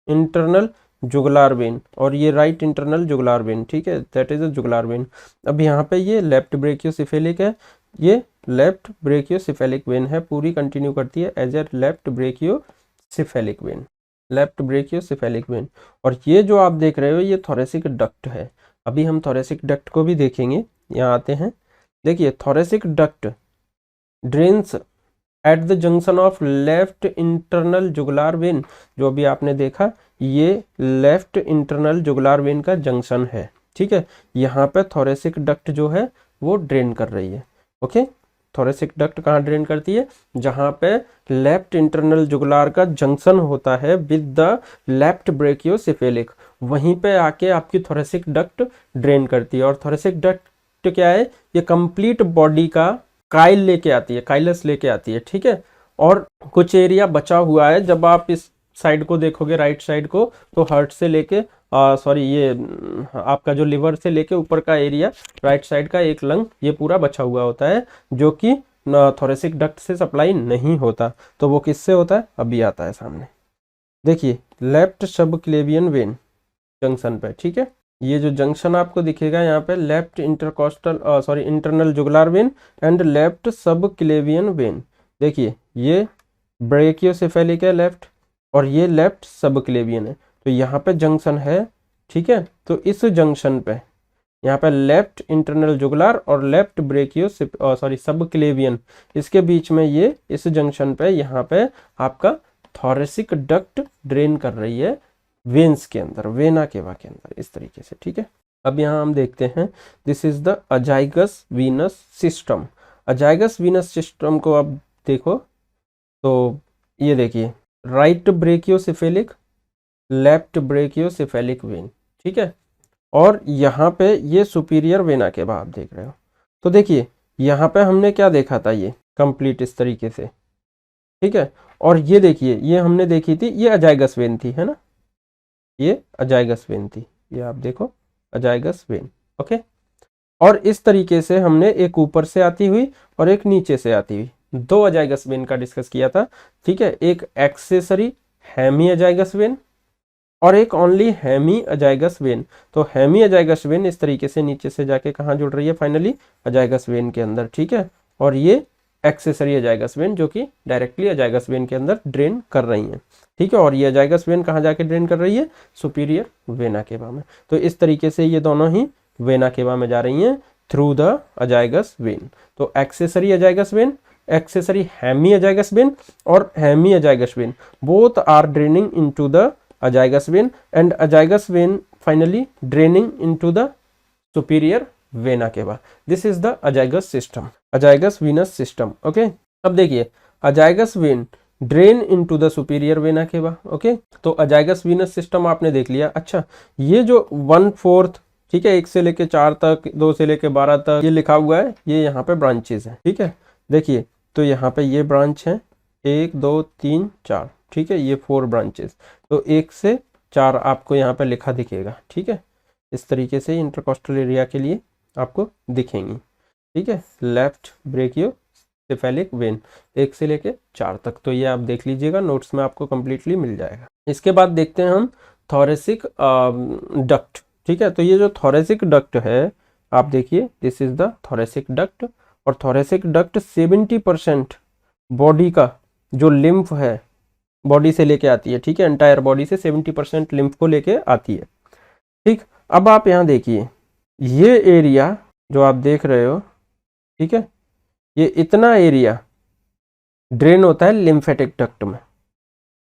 इंटरनल जुगुलार वेन और ये राइट इंटरनल जुगुलार वेन, ठीक है, दैट इज अ जुगुलार वेन। अब यहाँ पे ये लेफ्ट ब्रेकियोसिफेलिक है, ये लेफ्ट ब्रेकियोसिफेलिक वेन है, पूरी कंटिन्यू करती है as a left brachiocephalic vein, left brachiocephalic vein. और ये जो आप देख रहे हो ये थोरेसिक डक्ट है। अभी हम थोरेसिक डक्ट को भी देखेंगे, यहाँ आते हैं। देखिए thoracic duct drains at the junction of left internal jugular vein, जो अभी आपने देखा ये लेफ्ट इंटरनल जुगुलार वेन का जंक्शन है, ठीक है। यहाँ पे थोरेसिक डक्ट जो है वो ड्रेन कर रही है। ओके, थोरेसिक डक्ट कहाँ ड्रेन करती है, जहाँ पे लेफ्ट इंटरनल जुगुलार का जंक्शन होता है विद द लेफ्ट ब्रेकियोसिफेलिक, वहीं पे आके आपकी थोरेसिक डक्ट ड्रेन करती है। और थोरेसिक डक्ट क्या है, ये कंप्लीट बॉडी का काइल लेके आती है, काइलस लेके आती है, ठीक है। और कुछ एरिया बचा हुआ है, जब आप इस साइड को देखोगे राइट साइड को, तो हार्ट से लेके सॉरी ये आपका जो लिवर से लेके ऊपर का एरिया राइट साइड का एक लंग ये पूरा बचा हुआ होता है, जो कि थोरेसिक डक्ट से सप्लाई नहीं होता। तो वो किससे होता है, अभी आता है सामने। देखिए लेफ्ट सबक्लेवियन वेन जंक्शन पे, ठीक है, ये जो जंक्शन आपको दिखेगा यहाँ पे left intercostal sorry internal jugular vein and left subclavian vein. देखिए ये ब्रेकियोसिफेलिक है लेफ्ट, और ये लेफ्ट सबक्लेवियन है, तो यहाँ पे जंक्शन है, ठीक है। तो इस जंक्शन पे यहाँ पे लेफ्ट इंटरनल जुगुलार और लेफ्ट ब्रेकियो सॉरी सबक्लेवियन, इसके बीच में ये इस जंक्शन पे यहाँ पे आपका थोरेसिक डक्ट ड्रेन कर रही है वेन्स के अंदर, वेना केवा के अंदर, इस तरीके से, ठीक है। अब यहाँ हम देखते हैं this is the azygos venous system. Azygos venous system को अब देखो तो ये देखिए right brachiocephalic, left brachiocephalic vein, ठीक है। और यहाँ पे ये सुपीरियर वेना केवा आप देख रहे हो। तो देखिए यहाँ पे हमने क्या देखा था, ये कंप्लीट इस तरीके से, ठीक है। और ये देखिए ये हमने देखी थी, ये अजाइगस वेन थी, है ना, ये अजाइगस वेन थी, ये आप देखो अजाइगस वेन। ओके, और इस तरीके से हमने एक ऊपर से आती हुई और एक नीचे से आती हुई, दो अजाइगस वेन का डिस्कस किया था, ठीक है, एक एक्सेसरी हेमी अजाइगस वेन और एक ओनली हेमी अजाइगस वेन। तो हेमी अजाइगस वेन इस तरीके से नीचे से जाके कहाँ जुड़ रही है, फाइनली अजाइगस वेन के अंदर, ठीक है, और ये एक्सेसरी अजाइगस वेन जो कि डायरेक्टली अजाइगस वेन के अंदर ड्रेन कर रही हैं, ठीक है, और ये अजाइगस वेन कहाँ जाके ड्रेन कर रही है, सुपीरियर वेना केवा में। तो इस तरीके से ये दोनों ही वेना केवा में जा रही हैं थ्रू द अजाइगस वेन। तो accessory azygos vein, accessory hemi azygos vein और hemi azygos vein both are draining into the azygos vein and azygos vein finally draining into the superior vena cava. This is the azygos system, azygos venous system. Okay, अब देखिए azygos vein drain into the superior vena cava. Okay, तो azygos venous system आपने देख लिया। अच्छा, ये जो 1/4, ठीक है, 1 से लेके 4 तक, 2 से लेके 12 तक ये लिखा हुआ है, ये यहाँ पे ब्रांचेज हैं, ठीक है। देखिए तो यहाँ पे ये ब्रांच है 1 2 3 4, ठीक है, ये 4 ब्रांचेस। तो 1 से 4 आपको यहाँ पे लिखा दिखेगा, ठीक है, इस तरीके से इंटरकोस्टल एरिया के लिए आपको दिखेंगी, ठीक है। लेफ्ट ब्रेकियोसेफेलिक वेन 1 से लेके 4 तक, तो ये आप देख लीजिएगा, नोट्स में आपको कंप्लीटली मिल जाएगा। इसके बाद देखते हैं हम थोरेसिक डक्ट, ठीक है। तो ये जो थोरेसिक डक्ट है, आप देखिए this is the thoracic duct, और थोरेसिक डक्ट 70% बॉडी का जो लिम्फ है बॉडी से लेके आती है, ठीक है, एंटायर बॉडी से 70% लिम्फ को लेके आती है, ठीक। अब आप यहाँ देखिए ये एरिया जो आप देख रहे हो, ठीक है, ये इतना एरिया ड्रेन होता है लिम्फेटिक डक्ट में,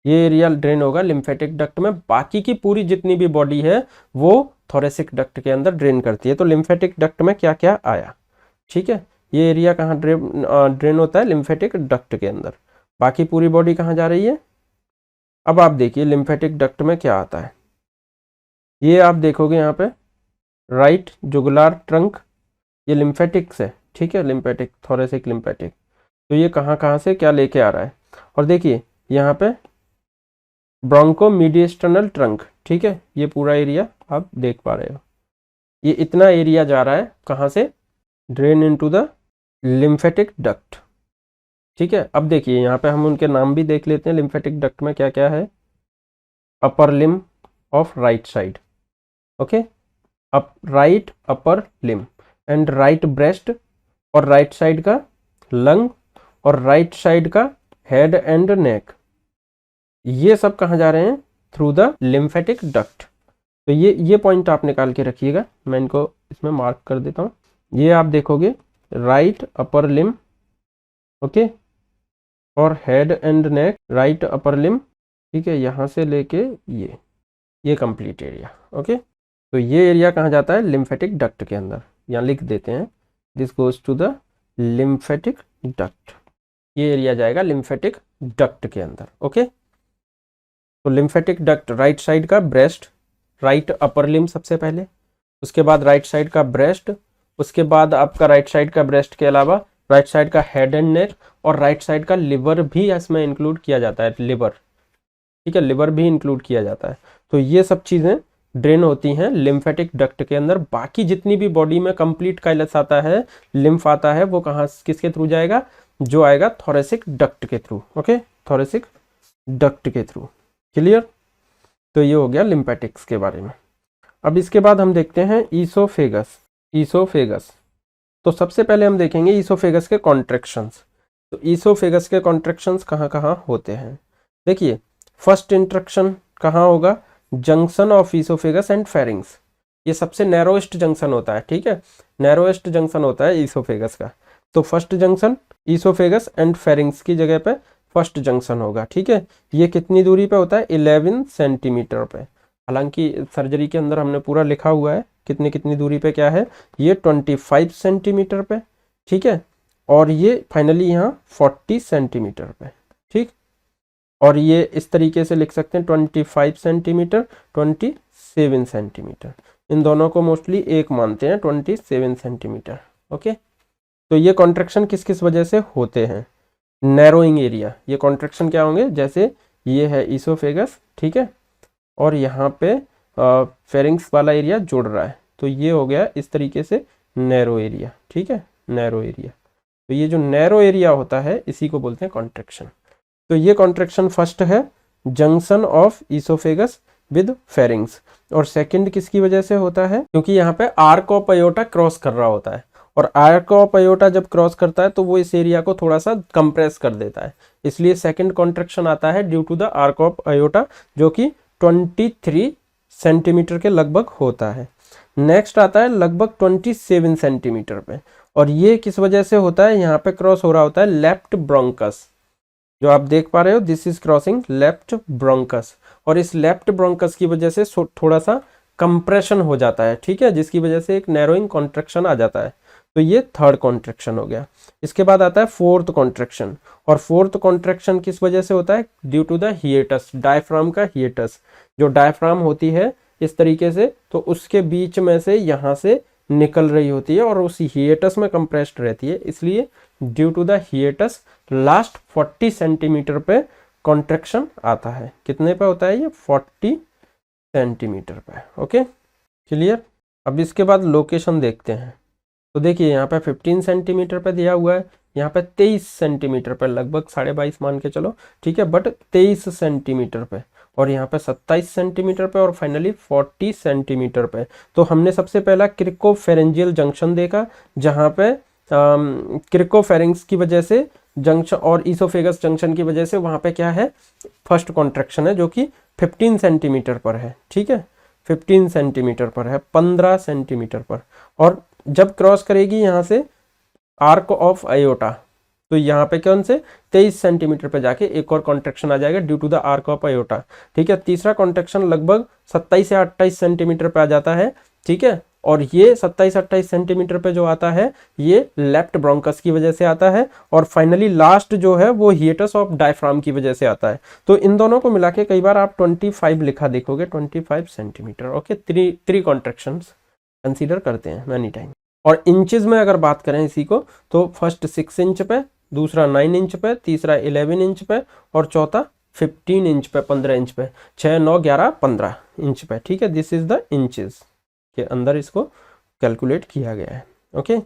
ये एरिया ड्रेन होगा लिम्फेटिक डक्ट में, बाकी की पूरी जितनी भी बॉडी है वो थोरेसिक डक्ट के अंदर ड्रेन करती है। तो लिम्फेटिक डक्ट में क्या क्या आया, ठीक है, ये एरिया कहाँ ड्रेन होता है, लिम्फेटिक डक्ट के अंदर, बाकी पूरी बॉडी कहाँ जा रही है। अब आप देखिए लिम्फेटिक डक्ट में क्या आता है, ये आप देखोगे यहाँ पे राइट जुगुलार ट्रंक, ये लिम्फेटिक्स है, ठीक है, लिम्फेटिक थोरेसिक लिम्फेटिक। तो ये कहाँ कहाँ से क्या लेके आ रहा है, और देखिए यहाँ पे ब्रोंको मीडिएस्टर्नल ट्रंक, ठीक है, ये पूरा एरिया आप देख पा रहे हो, ये इतना एरिया जा रहा है कहाँ से, drain into the lymphatic duct, ठीक है। अब देखिए यहाँ पे हम उनके नाम भी देख लेते हैं, लिम्फेटिक डक्ट में क्या क्या है। Upper limb of right side, okay, up right upper limb and right breast, और राइट साइड का लंग, और राइट साइड का हेड एंड नेक, ये सब कहाँ जा रहे हैं, थ्रू द लिम्फेटिक डक्ट। तो ये पॉइंट आप निकाल के रखिएगा, मैं इनको इसमें मार्क कर देता हूँ। ये आप देखोगे राइट अपर लिम, ओके, और head and neck, right upper limb, ठीक है, यहाँ से लेके ये कंप्लीट एरिया, ओके। तो ये एरिया कहाँ जाता है, लिम्फेटिक डक्ट के अंदर, यहाँ लिख देते हैं this goes to the lymphatic duct, ये एरिया जाएगा लिम्फेटिक डक्ट के अंदर, ओके। तो लिम्फेटिक डक्ट राइट साइड का ब्रेस्ट, राइट अपर लिम सबसे पहले, उसके बाद राइट साइड का ब्रेस्ट, उसके बाद आपका राइट साइड का ब्रेस्ट के अलावा राइट साइड का हेड एंड नेक, और राइट साइड का लिवर भी इसमें इंक्लूड किया जाता है, लिवर, ठीक है, लिवर भी इंक्लूड किया जाता है। तो ये सब चीज़ें ड्रेन होती हैं लिम्फेटिक डक्ट के अंदर। बाकी जितनी भी बॉडी में कंप्लीट काइलस आता है, लिम्फ आता है, वो कहाँ किसके थ्रू जाएगा, जो आएगा थोरेसिक डक्ट के थ्रू, ओके, थोरेसिक डक्ट के थ्रू, क्लियर। तो ये हो गया लिम्फेटिक्स के बारे में। अब इसके बाद हम देखते हैं ईसोफेगस, ईसोफेगस। तो सबसे पहले हम देखेंगे ईसोफेगस के कॉन्ट्रैक्शंस। तो ईसोफेगस के कॉन्ट्रैक्शंस कहाँ कहाँ होते हैं, देखिए फर्स्ट इंट्रक्शन कहाँ होगा, junction of oesophagus and pharynx, ये सबसे नैरोएस्ट जंक्शन होता है, ठीक है, नैरोएस्ट जंक्शन होता है ईसोफेगस का। तो first junction oesophagus and pharynx की जगह पे फर्स्ट जंक्शन होगा, ठीक है। ये कितनी दूरी पे होता है, 11 सेंटीमीटर पे, हालांकि सर्जरी के अंदर हमने पूरा लिखा हुआ है कितनी कितनी दूरी पे क्या है, ये 25 सेंटीमीटर पे, ठीक है, और ये फाइनली यहाँ 40 सेंटीमीटर पे, ठीक। और ये इस तरीके से लिख सकते हैं 25 सेंटीमीटर, 27 सेंटीमीटर, इन दोनों को मोस्टली एक मानते हैं, 27 सेंटीमीटर, ओके। तो ये कॉन्ट्रैक्शन किस किस वजह से होते हैं, नैरोइंग एरिया, ये कॉन्ट्रैक्शन क्या होंगे, जैसे ये है ईसोफेगस, ठीक है, और यहाँ पे फेरिंग्स वाला एरिया जुड़ रहा है, तो ये हो गया इस तरीके से नैरो एरिया, ठीक है, नैरो एरिया। तो ये जो नैरो एरिया होता है इसी को बोलते हैं कॉन्ट्रैक्शन। तो ये कॉन्ट्रैक्शन फर्स्ट है junction of oesophagus with pharynx, और सेकंड किसकी वजह से होता है, क्योंकि यहाँ पे आर्क ऑफ अयोटा क्रॉस कर रहा होता है, और आर्क ऑफ अयोटा जब क्रॉस करता है तो वो इस एरिया को थोड़ा सा कंप्रेस कर देता है, इसलिए सेकंड कॉन्ट्रैक्शन आता है due to the arc of aorta, जो कि 23 सेंटीमीटर के लगभग होता है। नेक्स्ट आता है लगभग 27 सेंटीमीटर पे, और ये किस वजह से होता है, यहाँ पे क्रॉस हो रहा होता है लेफ्ट ब्रोंकस, जो आप देख पा रहे हो, this is crossing left bronchus, और इस लेफ्ट ब्रोंकस की वजह से थोड़ा सा कंप्रेशन हो जाता है, ठीक है, जिसकी वजह से एक नैरोइंग कॉन्ट्रैक्शन आ जाता है। तो ये थर्ड कॉन्ट्रैक्शन हो गया। इसके बाद आता है फोर्थ कॉन्ट्रैक्शन, और फोर्थ कॉन्ट्रैक्शन किस वजह से होता है, ड्यू टू द हिएटस, डायफ्राम का हिएटस, जो डायफ्राम होती है इस तरीके से, तो उसके बीच में से यहाँ से निकल रही होती है और उस हिएटस में कंप्रेस्ड रहती है, इसलिए due to the hiatus last 40 centimetre पे कॉन्ट्रैक्शन आता है। कितने पे होता है ये, 40 सेंटीमीटर पे। Okay, clear. अब इसके बाद लोकेशन देखते हैं। तो देखिए यहाँ पे 15 सेंटीमीटर पे दिया हुआ है, यहाँ पे 23 सेंटीमीटर पे, लगभग 22.5 मान के चलो, ठीक है, बट 23 सेंटीमीटर पे, और यहाँ पे 27 सेंटीमीटर पे, और फाइनली 40 सेंटीमीटर पे। तो हमने सबसे पहला क्रिकोफेरेंजियल जंक्शन देखा, जहाँ पे क्रिकोफेरेंक्स की वजह से जंक्शन और ईसोफेगस जंक्शन की वजह से वहाँ पे क्या है, फर्स्ट कॉन्ट्रैक्शन है, जो कि 15 सेंटीमीटर पर है, ठीक है, 15 सेंटीमीटर पर है, 15 सेंटीमीटर पर, और जब क्रॉस करेगी यहाँ से आर्क ऑफ अयोटा, तो यहाँ पे कौन से 23 सेंटीमीटर पे जाके एक और कॉन्ट्रैक्शन आ जाएगा due to the arc of aorta, ठीक है। तीसरा कॉन्ट्रैक्शन लगभग 27 या 28 सेंटीमीटर पे आ जाता है, ठीक है, और ये 27-28 सेंटीमीटर पे जो आता है ये लेफ्ट ब्रोंकस की वजह से आता है, और फाइनली लास्ट जो है वो हिएटस ऑफ डायफ्राम की वजह से आता है। तो इन दोनों को मिला के कई बार आप 25 लिखा देखोगे, 25 centimetre. Okay, three contractions consider करते हैं मैनी टाइम। और इंचेस में अगर बात करें इसी को, तो फर्स्ट 6 इंच पे, दूसरा 9 इंच पे, तीसरा 11 इंच पे, और चौथा 15 इंच पे, 15 इंच पे, 6, 9, 11, 15 इंच पे, ठीक है। दिस इज द इंचेस के अंदर इसको कैलकुलेट किया गया है। ओके।